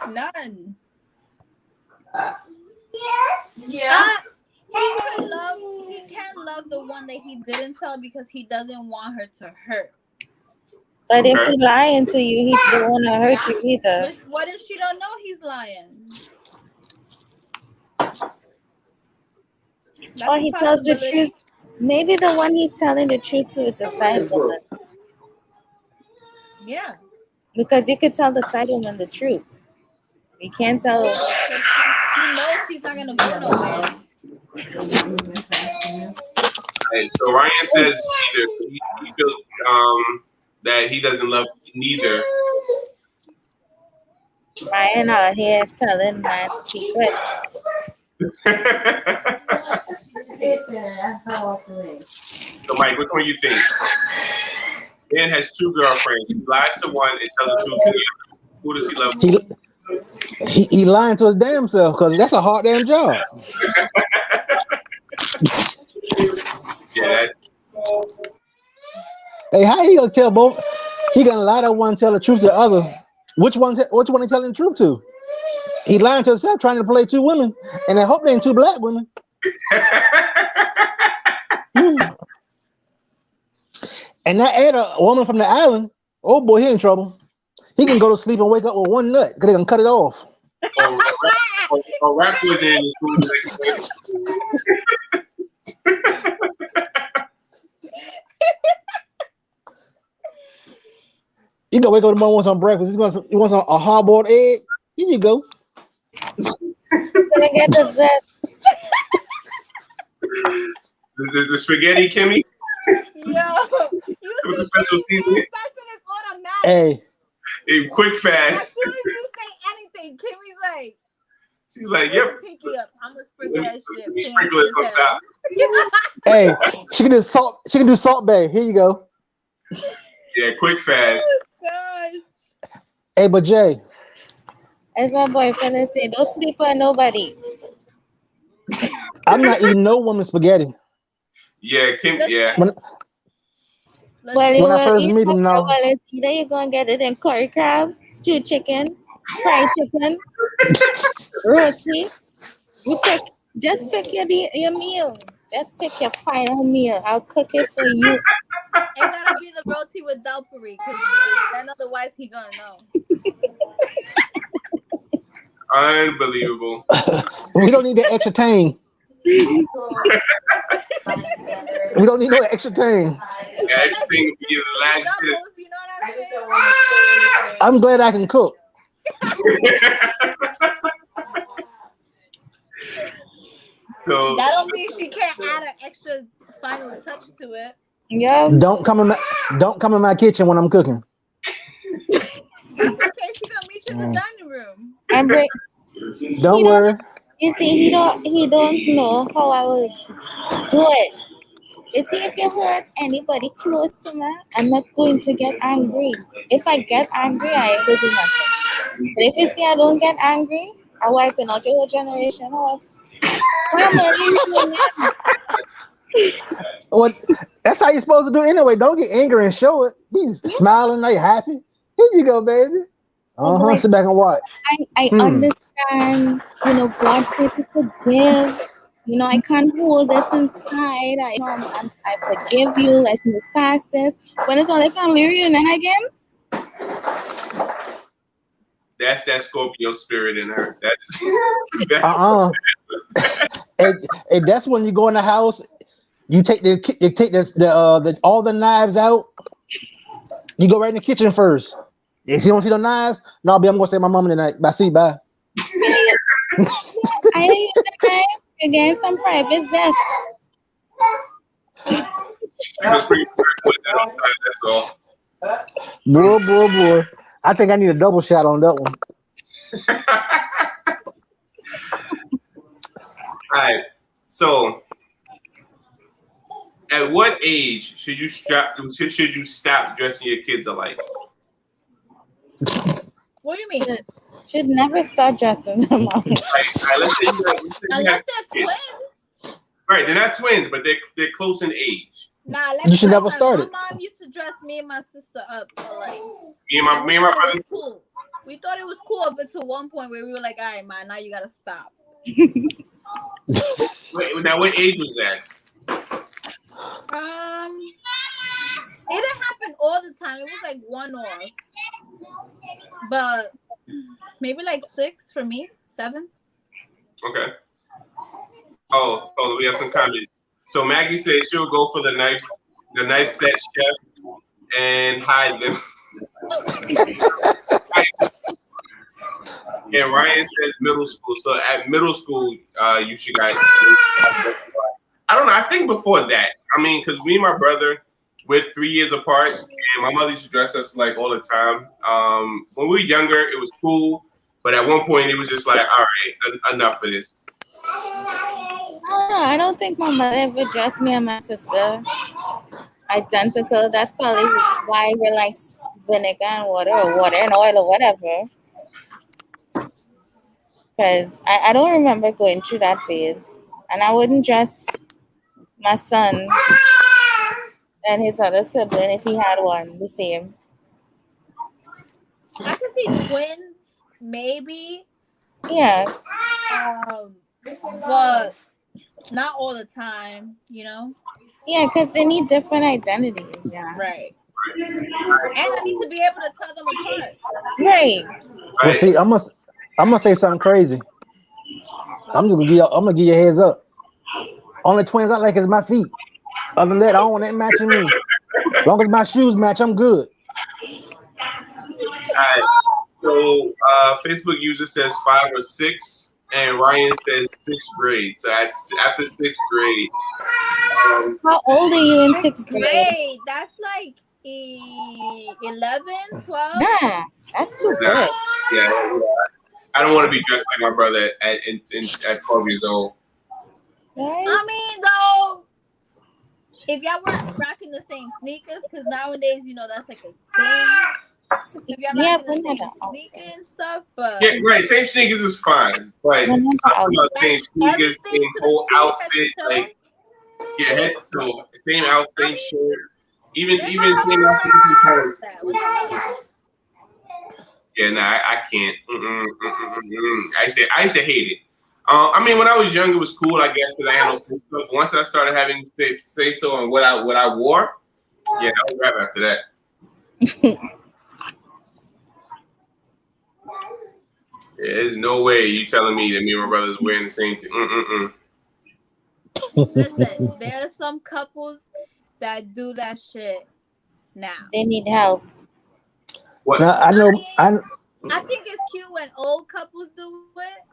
None. Yeah. He can't love the one that he didn't tell because he doesn't want her to hurt. But if he's lying to you, he don't want to hurt you either. What if she don't know he's lying? Or he tells the truth. Maybe the one he's telling the truth to is a side woman. Yeah. Because you could tell the side woman the truth. You can't tell. He knows he's not gonna go nowhere. Hey, so Ryan says neither. He feels that he doesn't love neither. Ryan out here telling my secret. So, Mike, which one you think? Dan has two girlfriends. He lies to one and tells the truth to the other. Who does he love more? He lying to his damn self because that's a hard damn job. Yeah, that's Hey, how he gonna tell both? He gonna lie to one, tell the truth to the other. Which one he telling the truth to? He lying to himself, trying to play two women, and I hope they ain't two black women. And that ain't a woman from the island. Oh boy, he in trouble. He can go to sleep and wake up with one nut because they gonna cut it off. Rap was in the You gonna wake up tomorrow want some breakfast. You want some a hard boiled egg? Here you go. Gonna get the zest. the spaghetti Kimmy Yo, you with the see, special that seasoning. person is automatic. Hey, Quick As fast. soon as you say anything, Kimmy's like, She's like, "Put yep. the pinky up. I'm gonna sprinkle that shit." Sprinkle it on top. hey, she can do salt. She can do Salt Bay. Here you go. Yeah, quick fast. Gosh. Hey, but Jay, As my boyfriend is saying, don't sleep on nobody. I'm not eating no woman's spaghetti. Yeah, Kim. Yeah. Well, you When I will first eat meet him, no. well, it's either you're gonna get it in curry crab, stewed chicken, fried chicken, roti. Just pick your meal. Just pick your final meal. I'll cook it for you. It gotta be the roti with Delpuri, because then otherwise he gonna know. Unbelievable. We don't need that extra tang. We don't need no extra tang. Yeah, everything would be relaxed. Doubles, you know what I'm saying? I'm glad I can cook. So That don't mean she can't add an extra final touch to it. Yeah. Don't come in my kitchen when I'm cooking. It's okay, she gonna meet you in the dining room. And bring, Don't worry. you see, he don't know how I would do it. You see, if you hurt anybody close to me, I'm not going to get angry. If I get angry, I will do nothing. But if you see I don't get angry, I'm wiping out your whole generation off. What? That's how you're supposed to do anyway. Don't get angry and show it. Be smiling, are you happy? Here you go, baby. Like, Sit back and watch. I understand, God said to forgive. I can't hold this inside. I forgive you. Let's move past this. When it's only family reunion again. that's that Scorpio spirit in her. That's And that's when you go in the house. You take the all the knives out. You go right in the kitchen first. If you don't see the knives, no, I'm gonna stay with my mom tonight. Bye, see, bye. I use the knife against some private death. just pretty put that on time, that's all. Boy. I think I need a double shot on that one. All right. So, at what age should you stop dressing your kids alike? What do you mean? Should never start dressing them up. Let's say Unless they're twins. Right, they're not twins, but they're close in age. Nah, You should never start it. My mom used to dress me and my sister up. Like, Me and my brother. cool. We thought it was cool up until one point where we were like, all right, man, now you gotta stop. Wait, now what age was that? It didn't happen all the time. It was like one-offs. But maybe like 6 for me, 7. Okay. Oh, we have some comments. So Maggie says she'll go for the knife set chef and hide them. And Ryan says middle school. So at middle school, you should guys. I don't know. I think before that. I mean, because me and my brother, we're 3 years apart, and my mother used to dress us like all the time. When we were younger, it was cool, but at one point, it was just like, all right, enough of this. don't know. I don't think my mother ever dressed me and my sister identical. That's probably why we're like vinegar and water or water and oil or whatever. Because I don't remember going through that phase. And I wouldn't dress my son and his other sibling if he had one the same. I could see twins, maybe, Yeah. but not all the time, you know? Yeah, because they need different identities. Yeah. Right. And I need to be able to tell them apart. Right. Well, see, I'm gonna say something crazy. I'm gonna give you a heads up. Only twins I like is my feet. Other than that, I don't want that matching me. As long as my shoes match, I'm good. Alright. So Facebook user says 5 or 6, and Ryan says 6th grade. So that's after 6th grade. How old are you in Sixth 6th grade? grade. That's like 11, 12. Nah, that's too Yeah. good. Yeah, I don't want to be dressed like my brother at 12 years old. Right? I mean, though, if y'all weren't rocking the same sneakers, because nowadays, you know, that's like a thing. If y'all Yeah, rocking the but same not sneaker and stuff, but Yeah, right. Same sneakers is fine, but I'm talking about same sneakers, everything same to the whole T, head outfit, to toe. like head to toe, same outfit, I mean, shirt, even there's even nothing same wrong outfit. with that. What's wrong with that? Yeah, nah, I can't. I used to hate it. I mean, when I was young, it was cool, I guess, because I had no say so. But once I started having say so on what I wore, yeah, I was rap after that. Yeah, there's no way you telling me that me and my brother's wearing the same thing. Listen, there are some couples that do that shit now. They need help. What? Now I know. I think it's cute when old couples do it.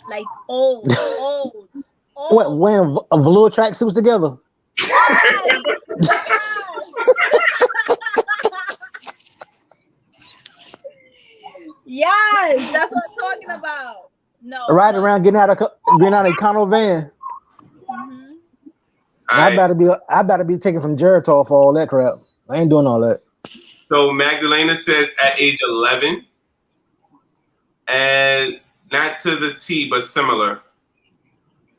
Like old. What, wearing a velour tracksuits together? Yes. Yes, that's what I'm talking about. No. Riding around getting out of a Econo van. Mhm. I better be taking some Geritol for all that crap. I ain't doing all that. So Magdalena says at age 11, and not to the T, but similar.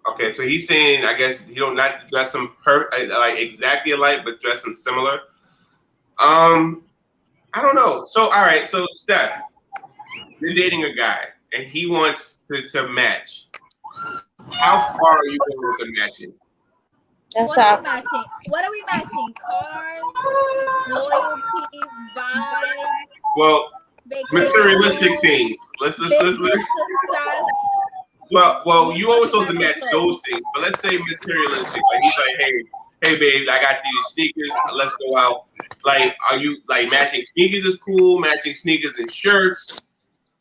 Okay, so he's saying, I guess you don't not dress them like exactly alike, but dress them similar. I don't know. So all right, so Steph, you're dating a guy, and he wants to match. How far are you going with the matching? That's What are all. we matching? What are we matching? Cars, loyalty, vibes, Well, vacation, materialistic things. Let's. business success. Well, you always supposed to match those things, but let's say materialistic. Like he's like, hey, babe, I got these sneakers. Let's go out. Like, are you like matching sneakers is cool? Matching sneakers and shirts.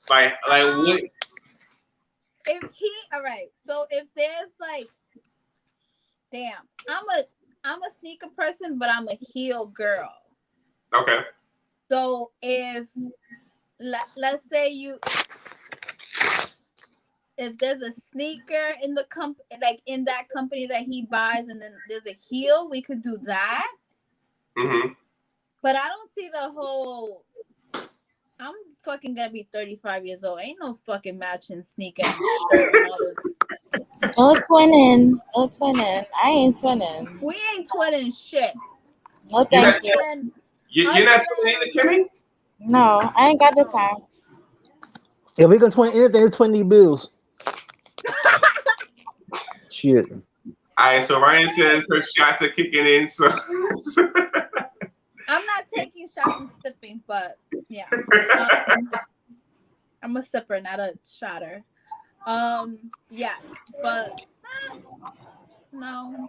Like what? All right. So if there's like, damn, I'm a sneaker person, but I'm a heel girl. Okay. So if let's say if there's a sneaker in the like in that company that he buys, and then there's a heel, we could do that. Mm-hmm. But I don't see the whole. I'm fucking gonna be 35 years old. Ain't no fucking matching sneaker and shirt and all this. No twinning. No twinning. I ain't twinning. We ain't twinning shit. No, thank you. You're not twinning either, Kimmy? No, I ain't got the time. If we can twin anything, it's 20 bills. Shit. All right. So Ryan says her shots are kicking in. So. I'm not taking shots and sipping, but yeah, I'm a sipper, not a shotter. Yes, but no,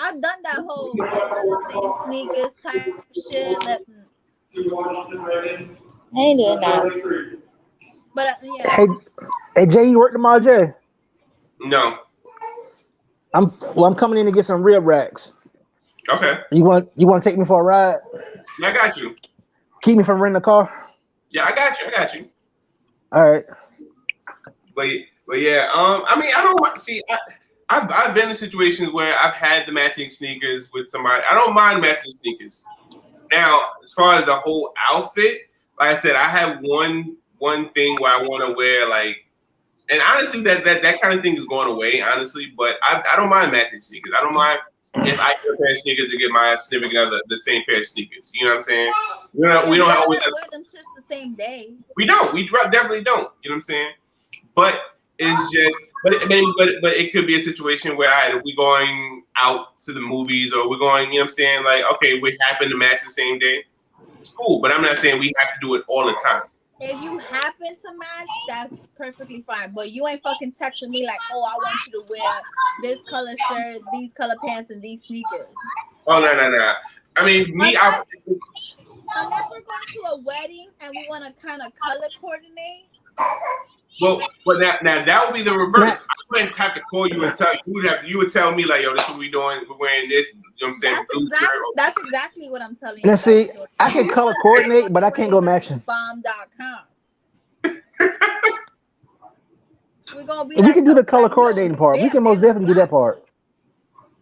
I've done that whole the same sneakers type shit. I ain't doing that. But yeah. Hey, Jay, you work tomorrow, Jay? No. I'm coming in to get some rib racks. Okay. You want to take me for a ride? Yeah, I got you. Keep me from renting a car? Yeah, I got you. All right. But yeah, I mean, I don't see. I've been in situations where I've had the matching sneakers with somebody. I don't mind matching sneakers. Now, as far as the whole outfit, like I said, I have one thing where I want to wear like, and honestly, that kind of thing is going away, honestly. But I don't mind matching sneakers. I don't mind if I get a pair of sneakers to get my significant other the same pair of sneakers. You know what I'm saying? We don't always wear them shit the same day. We don't. We definitely don't. You know what I'm saying? But it's just, but it could be a situation where we going out to the movies or we're going, you know what I'm saying? Like, okay, we happen to match the same day. It's cool, but I'm not saying we have to do it all the time. If you happen to match, that's perfectly fine. But you ain't fucking texting me like, oh, I want you to wear this color shirt, these color pants, and these sneakers. Oh, no. I mean, unless we're going to a wedding and we want to kind of color coordinate. Well, but now that would be the reverse. I wouldn't have to call you and tell you. You would tell me like, yo, this is what we doing. We're wearing this. You know what I'm saying? That's exactly what I'm telling you. Let's see. I can color coordinate, but I can't go matching. Bomb.com. We're gonna be. We can do the color coordinating part. We can most definitely do that part.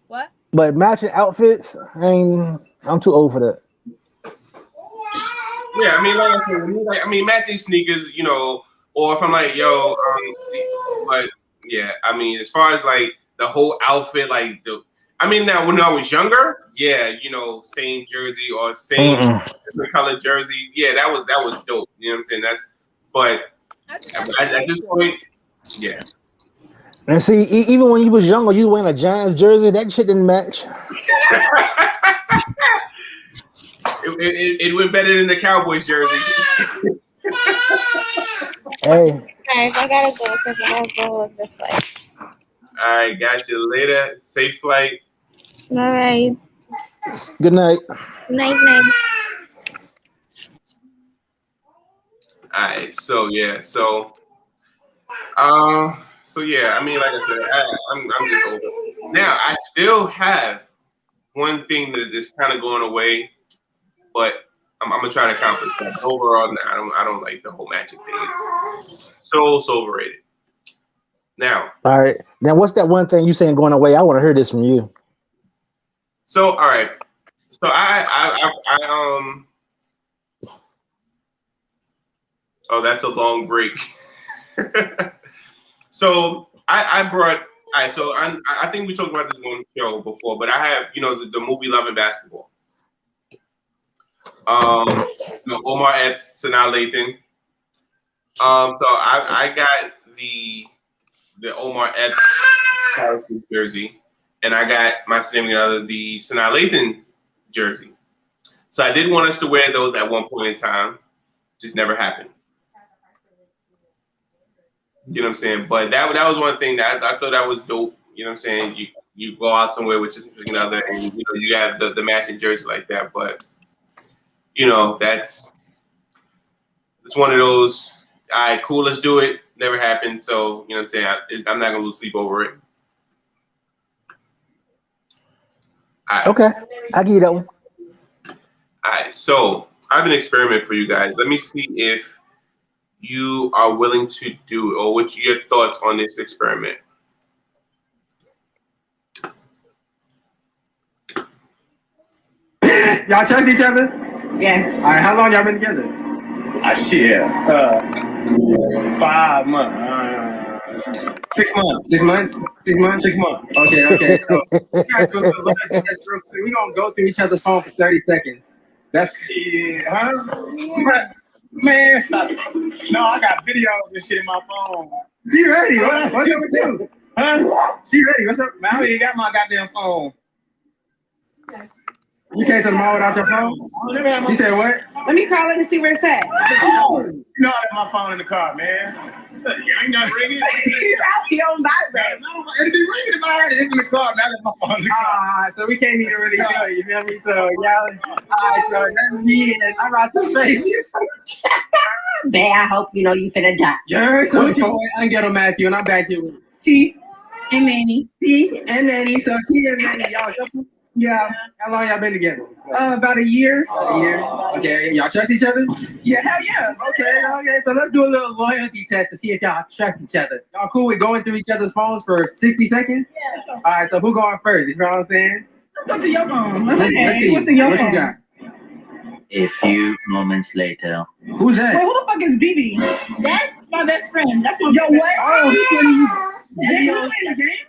What? But matching outfits, I'm too old for that. Yeah, I mean, like I said, matching sneakers, you know. Or if I'm like, yo, but yeah, I mean, as far as like the whole outfit, like now when I was younger, yeah, you know, same jersey or same different color jersey, yeah, that was dope. You know what I'm saying? But at this point, yeah. And see, even when you was younger, you wearing a Giants jersey, that shit didn't match. it went better than the Cowboys jersey. Hey. Guys, I gotta go because I gotta go this flight. All right, got you later. Safe flight. All right. Good night. Night. All right, so yeah. I mean, like I said, I'm just over it. Now I still have one thing that is kind of going away, but I'm gonna try to accomplish that. Overall, I don't like the whole matching thing. It's so overrated. Now, all right. Now, what's that one thing you saying going away? I want to hear this from you. So, all right. So I oh, that's a long break. So I brought. All right. So I think we talked about this on the show before, but I have the movie Love and Basketball. Omar Epps, Sanaa Lathan. So I got the Omar Epps jersey, and I got my significant other the Sanaa Lathan jersey. So I did want us to wear those at one point in time, just never happened. You know what I'm saying? But that was one thing that I thought that was dope. You know what I'm saying? You go out somewhere with your significant other, and you have the matching jersey like that, but. It's one of those, all right, cool, let's do it. Never happened. So, you know what I'm saying? I'm not going to lose sleep over it. All right. Okay. I'll give you that one. All right. So, I have an experiment for you guys. Let me see if you are willing to do it or what's your thoughts on this experiment. Y'all checked each other? Yes. All right, how long y'all been together? Shit. 5 months. 6 months. 6 months? 6 months? 6 months. Okay. So, we gonna go through each other's phone for 30 seconds. That's it, huh? Man, stop it. No, I got videos and shit in my phone. She ready? What's up with you? Huh? She ready? What's up? Man, I ain't got my goddamn phone. You came to the mall without your phone? You said what? Let me call it and see where it's at. Oh, you know I left my phone in the car, man. You ain't not ringing. You're out here on vibrate. It'll be ringing if I had it. It's in the car. Now I left my phone in the car. So we can't even really do it. You feel me? So y'all. Alright, so that's me and I'm out to face. Bae, I hope you know you finna die. Yeah, so I'm Ghetto Matthew and I'm back here with T and Manny. T and Manny. So T and Manny, y'all. Yeah. How long y'all been together? About a year. About a year. Okay. Y'all trust each other? Yeah, hell yeah. Okay. So let's do a little loyalty test to see if y'all trust each other. Y'all cool with going through each other's phones for 60 seconds? Yeah. All right. So who going first? You know what I'm saying? Let's go to your phone. Let's see. What's in your phone? You got? A few moments later. Who's that? Wait, who the fuck is BB? That's my best friend. That's my what? Oh, he's in the game?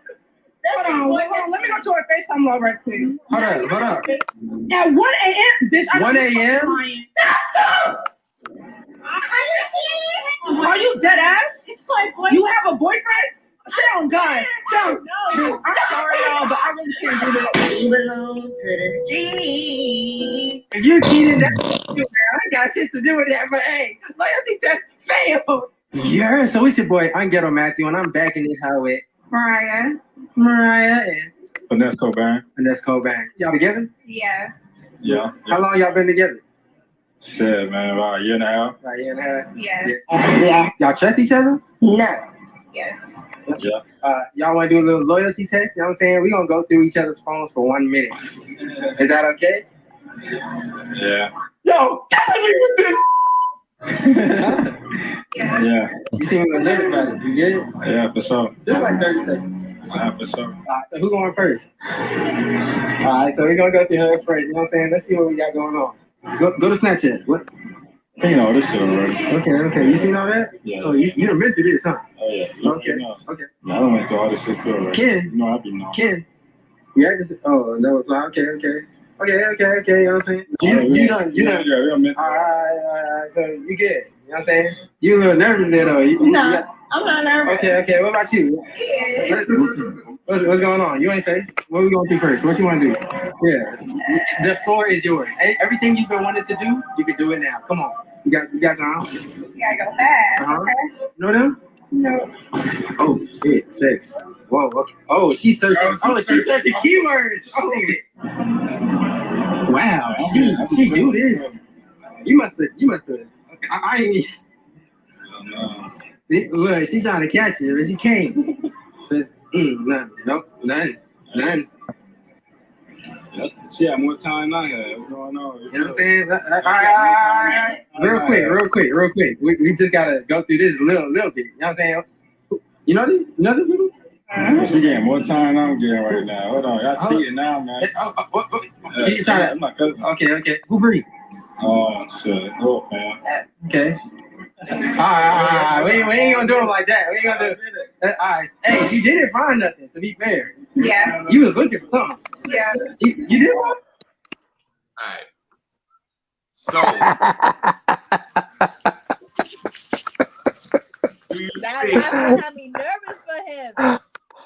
Hold on. Let me go to her FaceTime log right quick. Hold up. At 1 a.m., bitch. 1 a.m.? Are you dead ass? It's my boyfriend. You have a boyfriend? Shit on God. No. I'm sorry, y'all, but I really can't do this. We belong to the street. If you cheated, that's you, man. I ain't got shit to do with that, but hey, loyalty test failed. Yeah, so it's your boy, I'm Ghetto Matthew, and I'm back in this house with Mariah, and Finesse Cobain. Y'all together? Yeah. How long y'all been together? Shit, man, about a year and a half. About a year and a half? Yeah. Y'all trust each other? No. Yeah. Y'all want to do a little loyalty test? You know what I'm saying? We're going to go through each other's phones for 1 minute. Is that okay? Yeah. Yo, tell me with this. Yeah. You seem a little nervous about it. You get it? Yeah, for sure. Just like 30 seconds. Yeah, for sure. So who going first? Alright, so we're going to go through her first. You know what I'm saying? Let's see what we got going on. Go to Snapchat. What? You know this shit already. Okay. You seen all that? Yeah. Oh, you done been through this, huh? Oh, yeah. Okay. You know. Okay. Yeah, I don't went through all this shit too already. Ken. You know, I be knowing. Ken. Yeah, oh, no reply. Okay. You know what I'm saying? You done. Alright, so you good. You know what I'm saying? You a little nervous there, though. No, I'm not nervous. Okay. What about you? What's going on? You ain't say. What we going to do first? What you want to do? Yeah. The floor is yours. Everything you've been wanting to do, you can do it now. Come on. You got time? You gotta go fast. Okay. Know them? No. Oh, shit. Sex. Whoa. Okay. Oh, she's searching. She's searching keywords. Oh. Wow. She do this. You must have. I ain't. Look, she's trying to catch you, but she can't. None. She had more time than I had. What's going on? You know what I'm saying? Real quick. We just gotta go through this little bit. You know what I'm saying? You know this? You know this people? She getting more time than I'm getting right now. Hold on, y'all cheating now, man. You trying to? Okay. Who breathe? Oh shit, oh man. Okay. Alright. We ain't gonna do it like that. We ain't gonna do it. Alright. Hey, you didn't find nothing, to be fair. Yeah. You was looking for something. Yeah. You did what? Alright. So That last one had me nervous for him.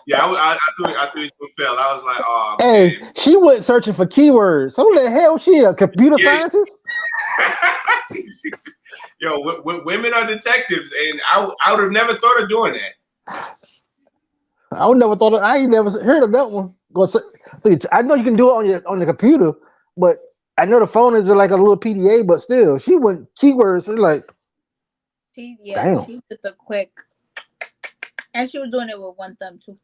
yeah, I thought you fell. I was like, oh Hey, man. she went searching for keywords. So what the hell? She a computer scientist? Yo, women are detectives, and I would have never thought of doing that. I would never thought. I ain't never heard of that one. I know you can do it on the computer, but I know the phone is like a little PDA. But still, she went keywords. So like, She damn. she did the quick, and she was doing it with one thumb too.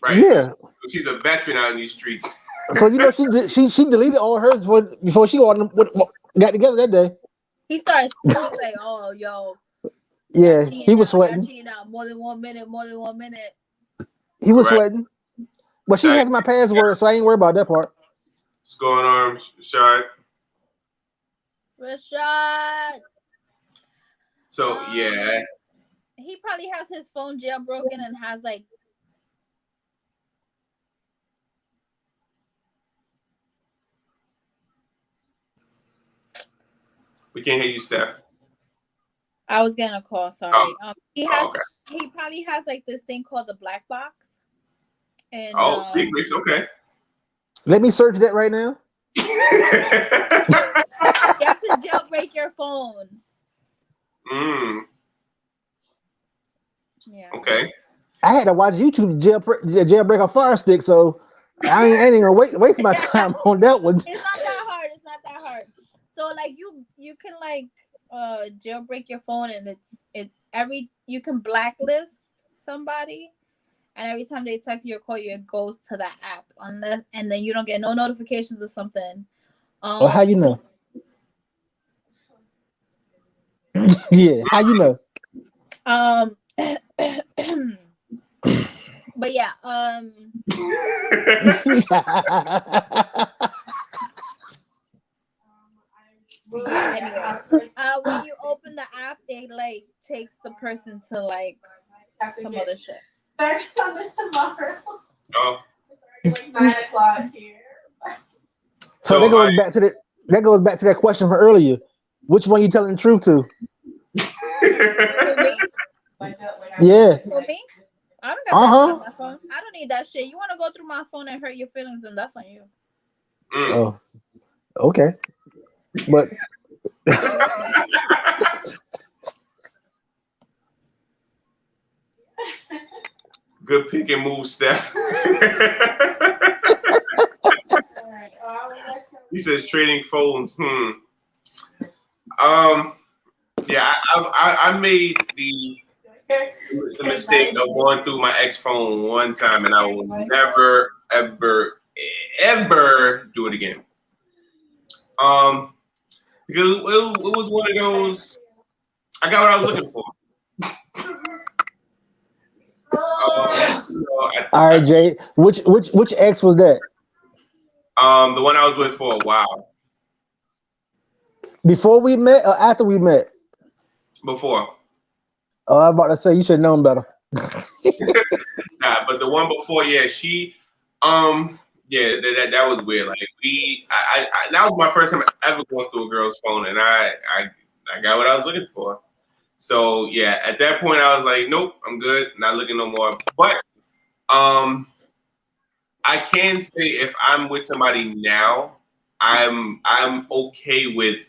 Right. Yeah. So she's a veteran out in these streets. So you know she deleted all hers before she got together that day. He started say, "Oh, yo." Yeah, he was sweating. Cheating out more than 1 minute. He was sweating. But she has my password, so I ain't worried about that part. What's going on, Rashad? Rashad. So yeah. He probably has his phone jailbroken and has like. We can't hear you, Steph. I was getting a call. Sorry. Oh. He probably has like this thing called the black box. And secrets. Okay. Let me search that right now. You have to jailbreak your phone. Yeah. Okay. I had to watch YouTube jailbreak a Fire Stick, so I ain't gonna waste my time on that one. It's not that hard. So like you can like jailbreak your phone, and you can blacklist somebody, and every time they text you or call you, it goes to the app, unless and then you don't get no notifications or something. Well, how you know? Yeah, how you know? But yeah, anyway, when you open the app, it like takes the person to like some other shit. Start on this tomorrow. Oh. Like 9 o'clock here. So that goes back to that question from earlier. Which one you telling the truth to? Yeah. For me? I don't got that shit on my phone. I don't need that shit. You want to go through my phone and hurt your feelings, then that's on you. Oh, okay. But good pick and move, Steph. He says trading phones. Yeah, I made the mistake of going through my ex phone one time, and I will never, ever, ever do it again. Because it was one of those. I got what I was looking for. All right, Jay. Which ex was that? The one I was with for a while. Before we met or after we met? Before. Oh, I'm about to say you should have known better. Nah, but the one before, yeah, she, yeah, that was weird. Like I that was my first time ever going through a girl's phone, and I got what I was looking for. So yeah, at that point I was like, nope, I'm good, not looking no more. But I can say if I'm with somebody now, I'm okay with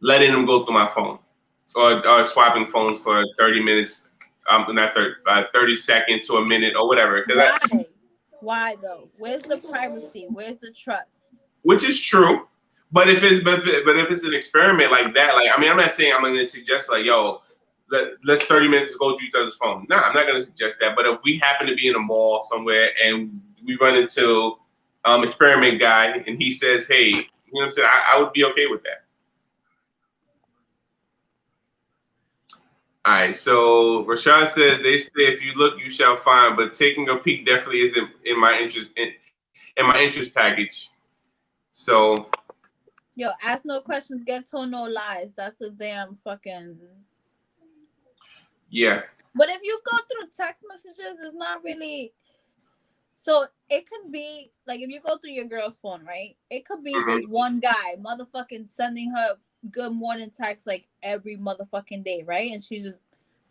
letting them go through my phone or swapping phones for 30 minutes, not 30 seconds to a minute or whatever. Why though? Where's the privacy? Where's the trust? Which is true, but if it's an experiment like that, like I mean, I'm not saying I'm gonna suggest like, yo, let's 30 minutes go through each other's phone. No, I'm not gonna suggest that. But if we happen to be in a mall somewhere and we run into experiment guy and he says, hey, you know what I'm saying, I would be okay with that. All right, so Rashad says they say if you look, you shall find, but taking a peek definitely isn't in my interest in my interest package. So, yo, ask no questions, get told no lies. That's the damn fucking. Yeah. But if you go through text messages, it's not really. So it could be like if you go through your girl's phone, right? It could be this one guy motherfucking sending her good morning text like every motherfucking day, right? And she's just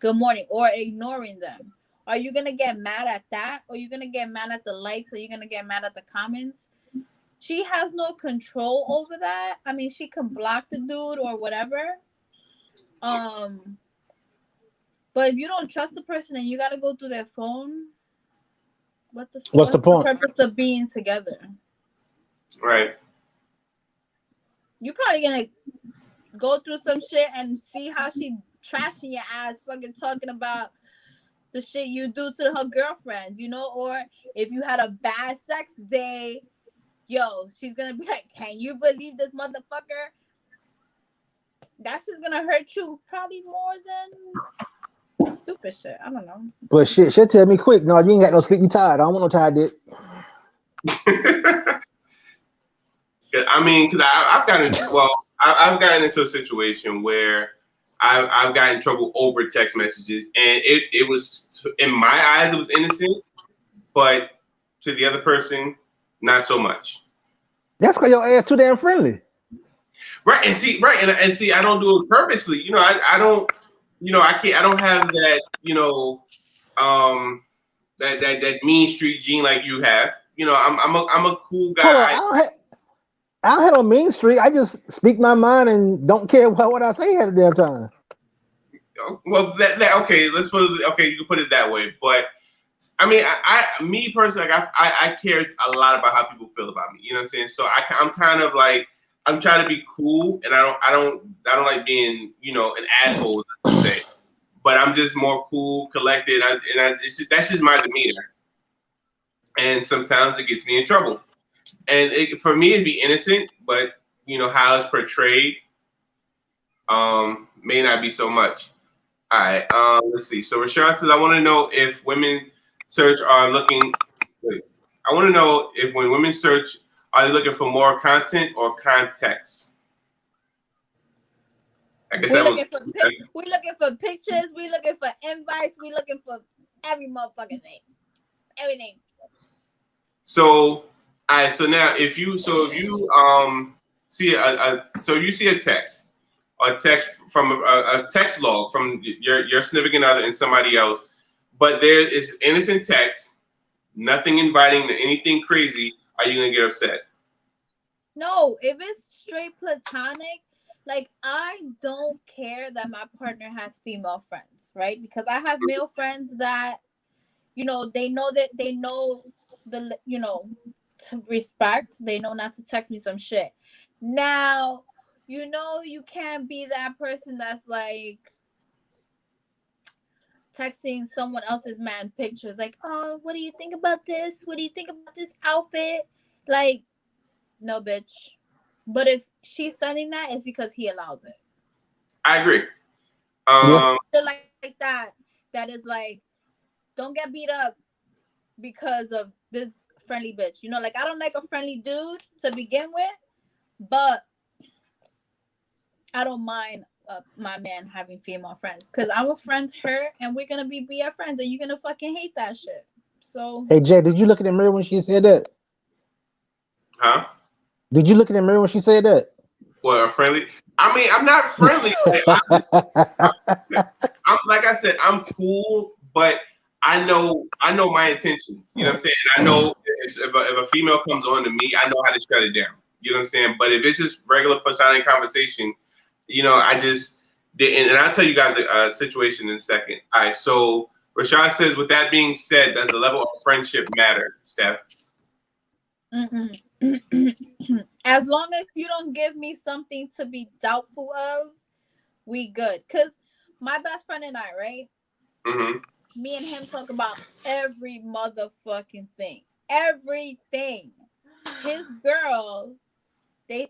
good morning or ignoring them. Are you gonna get mad at that? Or are you gonna get mad at the likes? Or are you gonna get mad at the comments? She has no control over that. I mean, she can block the dude or whatever. But if you don't trust the person and you gotta go through their phone, what's the point? Purpose of being together? Right. You're probably gonna go through some shit and see how she trashing your ass, fucking talking about the shit you do to her girlfriend, you know? Or if you had a bad sex day, yo, she's gonna be like, can you believe this motherfucker? That's just gonna hurt you probably more than stupid shit. I don't know. But shit tell me quick. No, you ain't got no sleep. You tired. I don't want no tired dick. I mean, because I've gotten into a situation where I've gotten in trouble over text messages, and it was, in my eyes, it was innocent, but to the other person, not so much. That's because your ass too damn friendly. Right, and see, I don't do it purposely. You know, I don't, you know, I don't have that, you know, that mean street gene like you have. You know, I'm a cool guy. I don't have no mean streak. I just speak my mind and don't care about what I say at the damn time. Well, okay. Let's put it. Okay, you can put it that way. But I mean, me personally, like I care a lot about how people feel about me. You know what I'm saying? So I'm kind of like, I'm trying to be cool, and I don't like being, you know, an asshole, let's say. But I'm just more cool, collected, that's just my demeanor. and sometimes it gets me in trouble. And for me, it'd be innocent, but how it's portrayed may not be so much. All right, let's see. So Rashad says, I want to know if women search are looking. Wait, I want to know if when women search, are they looking for more content or context? I guess we're looking for pictures. We're looking for invites. We're looking for every motherfucking thing. Everything. So, all right. So now, if you see a text, from a text log from your significant other and somebody else, but there is innocent text, nothing inviting to anything crazy, are you gonna get upset? No, if it's straight platonic, like I don't care that my partner has female friends, right? Because I have male friends that, they know the to respect. They know not to text me some shit. Now, you can't be that person that's like texting someone else's man pictures like, oh, what do you think about this? What do you think about this outfit? Like, no, bitch. But if she's sending that, it's because he allows it. I agree. Like that is like, don't get beat up because of this friendly bitch. Like I don't like a friendly dude to begin with, but I don't mind my man having female friends because I will friend her and we're gonna be BF friends and you're gonna fucking hate that shit. So Hey Jay, did you look in the mirror when she said that? Huh? Did you look in the mirror when she said that? What, a friendly? I mean, I'm not friendly. I'm like I said, I'm cool, but I know my intentions. You know what I'm saying? I know if a female comes on to me, I know how to shut it down. You know what I'm saying? But if it's just regular platonic conversation, I just didn't. And I'll tell you guys a situation in a second. All right. So Rashad says, with that being said, does the level of friendship matter, Steph? As long as you don't give me something to be doubtful of, we good. Because my best friend and I, right? Mm-hmm. Me and him talk about every motherfucking thing. Everything. His girl,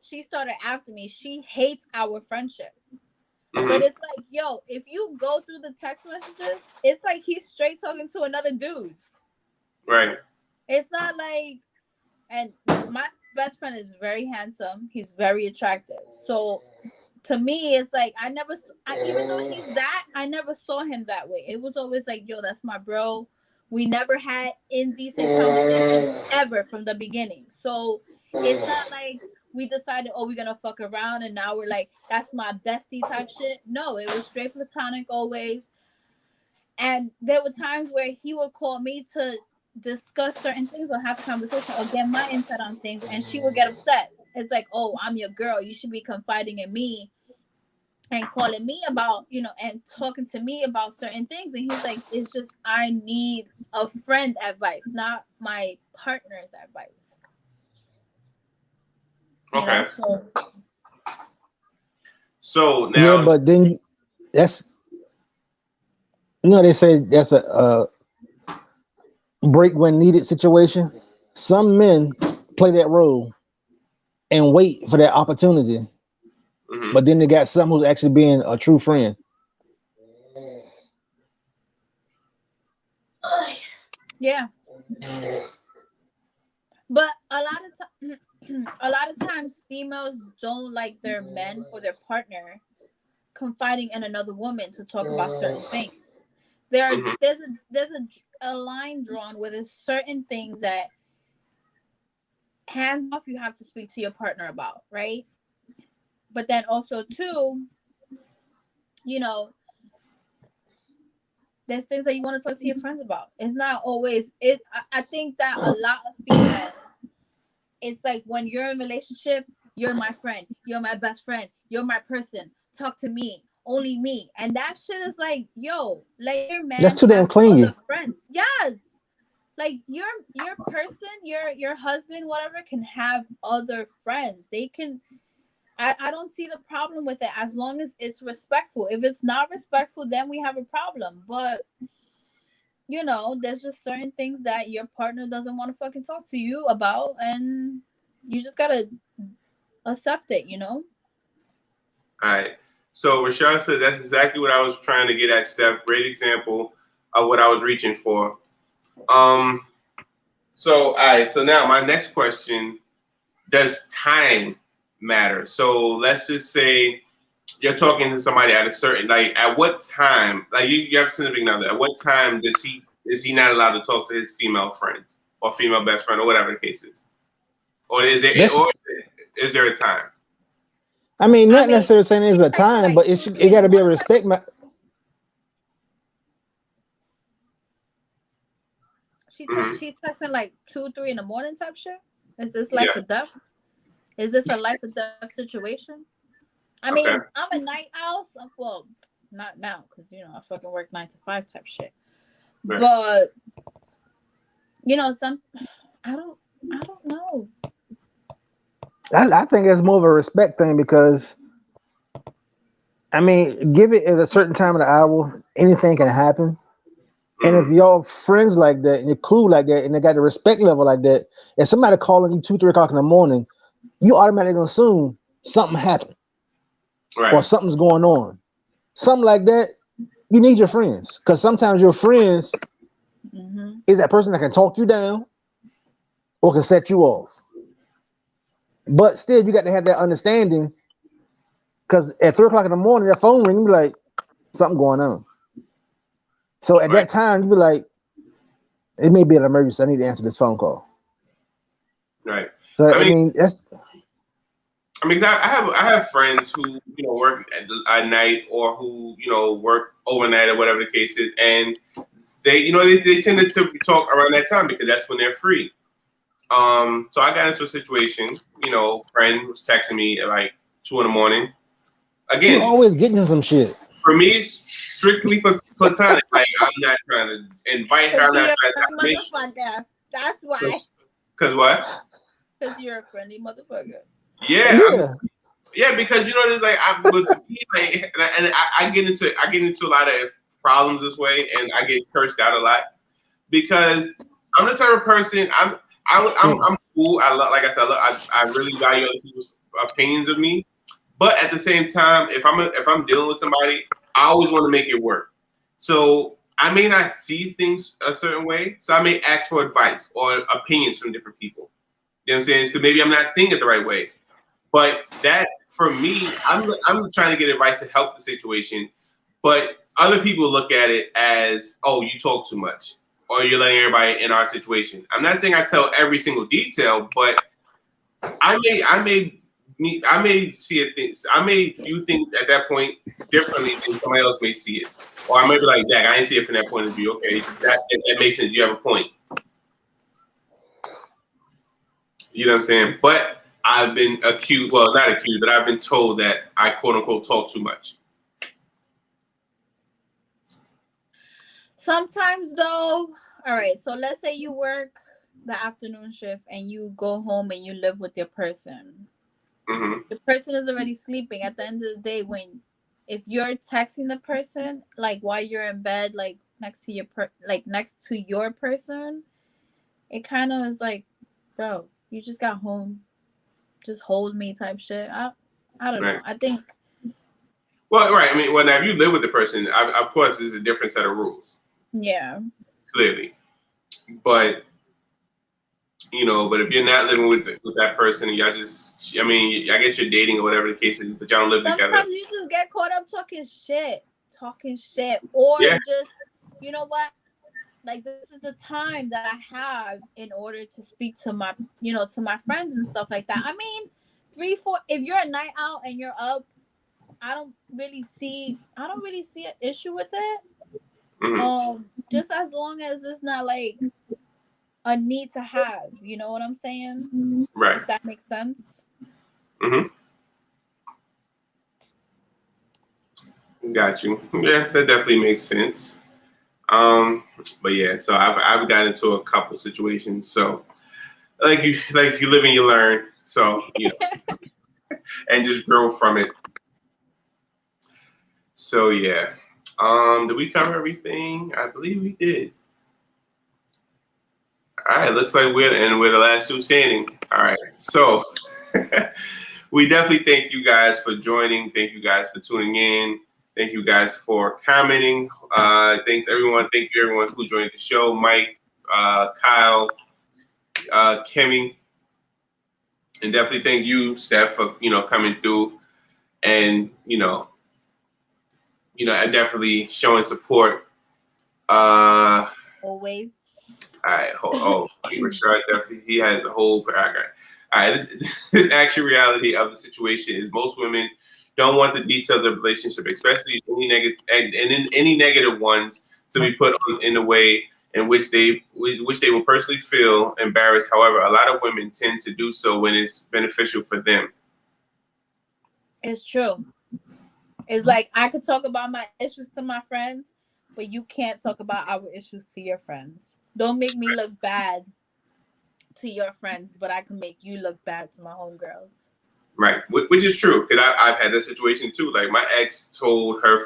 she started after me. She hates our friendship. Mm-hmm. But it's like, yo, if you go through the text messages, it's like he's straight talking to another dude. Right. It's not like, and my best friend is very handsome. He's very attractive. So to me, it's like even though he's that, I never saw him that way. It was always like, yo, that's my bro. We never had indecent conversations ever from the beginning. So it's not like we decided, oh, we're gonna fuck around and now we're like, that's my bestie type shit. No, it was straight platonic always. And there were times where he would call me to discuss certain things or have conversation or get my insight on things, and she would get upset. It's like, oh, I'm your girl. You should be confiding in me and calling me about, and talking to me about certain things. And he's like, it's just, I need a friend advice, not my partner's advice. Okay. So now. Yeah, but then that's, they say that's a break when needed situation. Some men play that role and wait for that opportunity. Mm-hmm. But then they got someone who's actually being a true friend. Yeah. But a lot of times females don't like their men or their partner confiding in another woman to talk about certain things. There's a line drawn where there's certain things that hands off you have to speak to your partner about, right? But then also too, there's things that you want to talk to your friends about. It's not always it. I think that a lot of females, it's like when you're in a relationship, you're my friend, you're my best friend, you're my person. Talk to me, only me, and that shit is like, yo, like your man. That's too damn clingy. Friends, yes. Like your person, your husband, whatever, can have other friends. They can. I don't see the problem with it as long as it's respectful. If it's not respectful, then we have a problem. But you know, there's just certain things that your partner doesn't want to fucking talk to you about, and you just gotta accept it, you know? All right. So Rashad said that's exactly what I was trying to get at, Steph. Great example of what I was reaching for. So all right, so now my next question, does time matter? So let's just say you're talking to somebody at a certain, like, at what time, like you have a significant other, at what time is he not allowed to talk to his female friends or female best friend or whatever the case is? Or is there a time? I mean, not I mean, necessarily saying there's a texting time, like but 2, it 3 got in to the be a morning. respect. She's texting like 2, 3 in the morning type shit. Is this life or death? Is this a life or death situation? I mean, I'm a night owl. So, well, not now because you know I fucking work 9 to 5 type shit. Right. But you know, I don't know. I think it's more of a respect thing because, I mean, give it at a certain time of the hour, anything can happen. And if y'all friends like that and you're cool like that and they got the respect level like that, if somebody calling you 2, 3 o'clock in the morning, you automatically gonna assume something happened, right, or something's going on. Something like that, you need your friends, because sometimes your friends is that person that can talk you down or can set you off. But still, you got to have that understanding, because at 3 o'clock in the morning, that phone ring, you be like, something going on. So at that time, you be like, it may be an emergency. I need to answer this phone call. Right. So I mean that's. I mean, I have friends who, you know, work at night or who, you know, work overnight or whatever the case is, and they, you know, they tended to talk around that time because that's when they're free. So I got into a situation, you know, friend was texting me at like 2 in the morning. Again, you always getting into some shit. For me, it's strictly platonic. Like, I'm not trying to invite her. I'm not trying to motherfucker. That's why. Because what? Because you're a friendly motherfucker. Yeah, because you know, there's like I get into a lot of problems this way, and I get cursed out a lot because I'm the type of person. I'm cool. I love, like I said, I really value other people's opinions of me. But at the same time, if I'm dealing with somebody, I always want to make it work. So I may not see things a certain way, so I may ask for advice or opinions from different people. You know what I'm saying? Because maybe I'm not seeing it the right way. But that, for me, I'm trying to get advice to help the situation. But other people look at it as, oh, you talk too much, or you're letting everybody in our situation. I'm not saying I tell every single detail, but I may see it. I may view things at that point differently than somebody else may see it, or I might be like, "Jack, I didn't see it from that point of view." Okay, that makes sense. You have a point. You know what I'm saying? But I've been accused, well, not accused, but I've been told that I quote unquote talk too much. Sometimes though, all right, so let's say you work the afternoon shift and you go home and you live with your person. The person is already sleeping. At the end of the day, if you're texting the person like while you're in bed, like next to your person, it kind of is like, bro, you just got home, just hold me type shit. I don't know. I think. Well, right. I mean, well, now if you live with the person, of course, there's a different set of rules. Yeah. Clearly, but you know, but if you're not living with that person, and y'all just, I mean, I guess you're dating or whatever the case is, but y'all don't live together. Sometimes you just get caught up talking shit, or just, you know what? Like, this is the time that I have in order to speak to my, you know, to my friends and stuff like that. I mean, 3, 4. If you're a night out and you're up, I don't really see an issue with it. Just as long as it's not like a need to have, you know what I'm saying? Right. If that makes sense. Got you. Yeah, that definitely makes sense. But yeah, so I've got into a couple situations. So like you live and you learn. So you know, and just grow from it. So yeah. Did we cover everything? I believe we did. All right, looks like we're the last two standing. All right, so we definitely thank you guys for joining. Thank you guys for tuning in. Thank you guys for commenting. Thanks everyone. Thank you everyone who joined the show. Mike, Kyle, Kimmy, and definitely thank you, Steph, for coming through and definitely showing support. Always. All right. Rashard definitely, he has a whole. All right. This actual reality of the situation is most women don't want the details of the relationship, especially any negative ones, to be put on in a way in which they will personally feel embarrassed. However, a lot of women tend to do so when it's beneficial for them. It's true. It's like I could talk about my issues to my friends, but you can't talk about our issues to your friends. Don't make me look bad to your friends, but I can make you look bad to my homegirls. Right, which is true, because I've had that situation too. Like my ex told her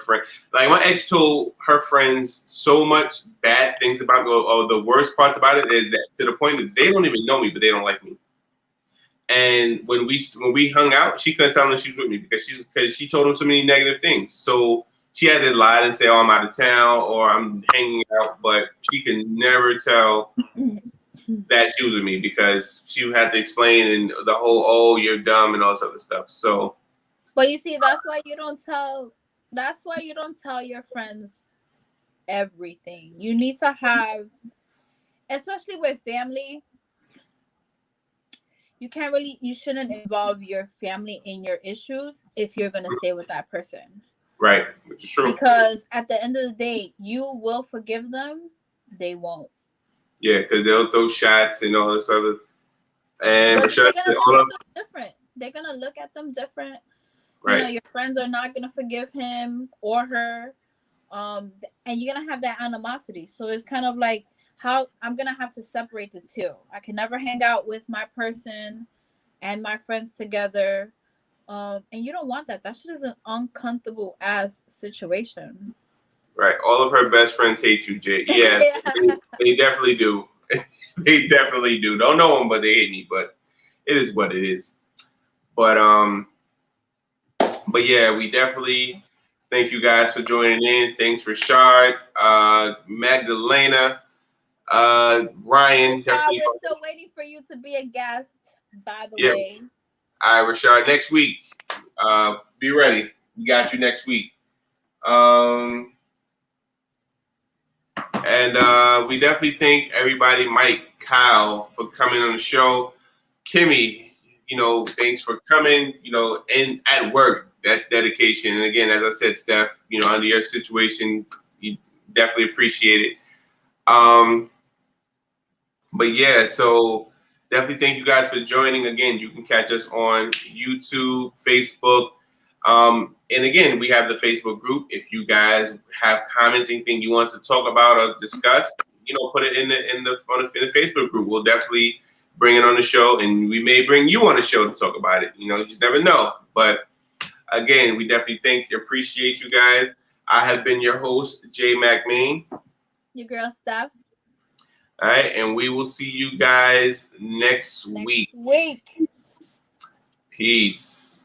friends so much bad things about me, or the worst parts about it is that to the point that they don't even know me, but they don't like me. And when we hung out, she couldn't tell them she was with me because she told them so many negative things. So she had to lie and say, "Oh, I'm out of town," or "I'm hanging out," but she could never tell that she was with me because she had to explain and the whole, "Oh, you're dumb," and all this other stuff. So, but you see, that's why you don't tell your friends everything. You need to have, especially with family, you shouldn't involve your family in your issues if you're going to stay with that person. Right, which is true. Because at the end of the day, you will forgive them, they won't. Yeah, because they'll throw shots and all this other. And they're gonna look at them different. They're gonna look at them different. Right. Your friends are not gonna forgive him or her, and you're gonna have that animosity. So it's kind of like how I'm gonna have to separate the two. I can never hang out with my person and my friends together, and you don't want that. That shit is an uncomfortable ass situation. Right. All of her best friends hate you, Jay. Yeah, they definitely do. They definitely do. Don't know them, but they hate me. But it is what it is. But yeah, we definitely thank you guys for joining in. Thanks, Rashard, Magdalena, Ryan. Rashard, we're still waiting for you to be a guest. By the way. All right, Rashard. Next week. Be ready. We got you next week. And we definitely thank everybody, Mike, Kyle, for coming on the show. Kimmy, thanks for coming, and at work, that's dedication. And again, as I said, Steph, under your situation, you definitely appreciate it. But yeah, so definitely thank you guys for joining. Again, you can catch us on YouTube, Facebook. And again, we have the Facebook group. If you guys have comments, anything you want to talk about or discuss, put it in the Facebook group. We'll definitely bring it on the show, and we may bring you on the show to talk about it. You just never know. But again, we definitely appreciate you guys. I have been your host, Jay McMain. Your girl, Steph. All right, and we will see you guys next week. Peace.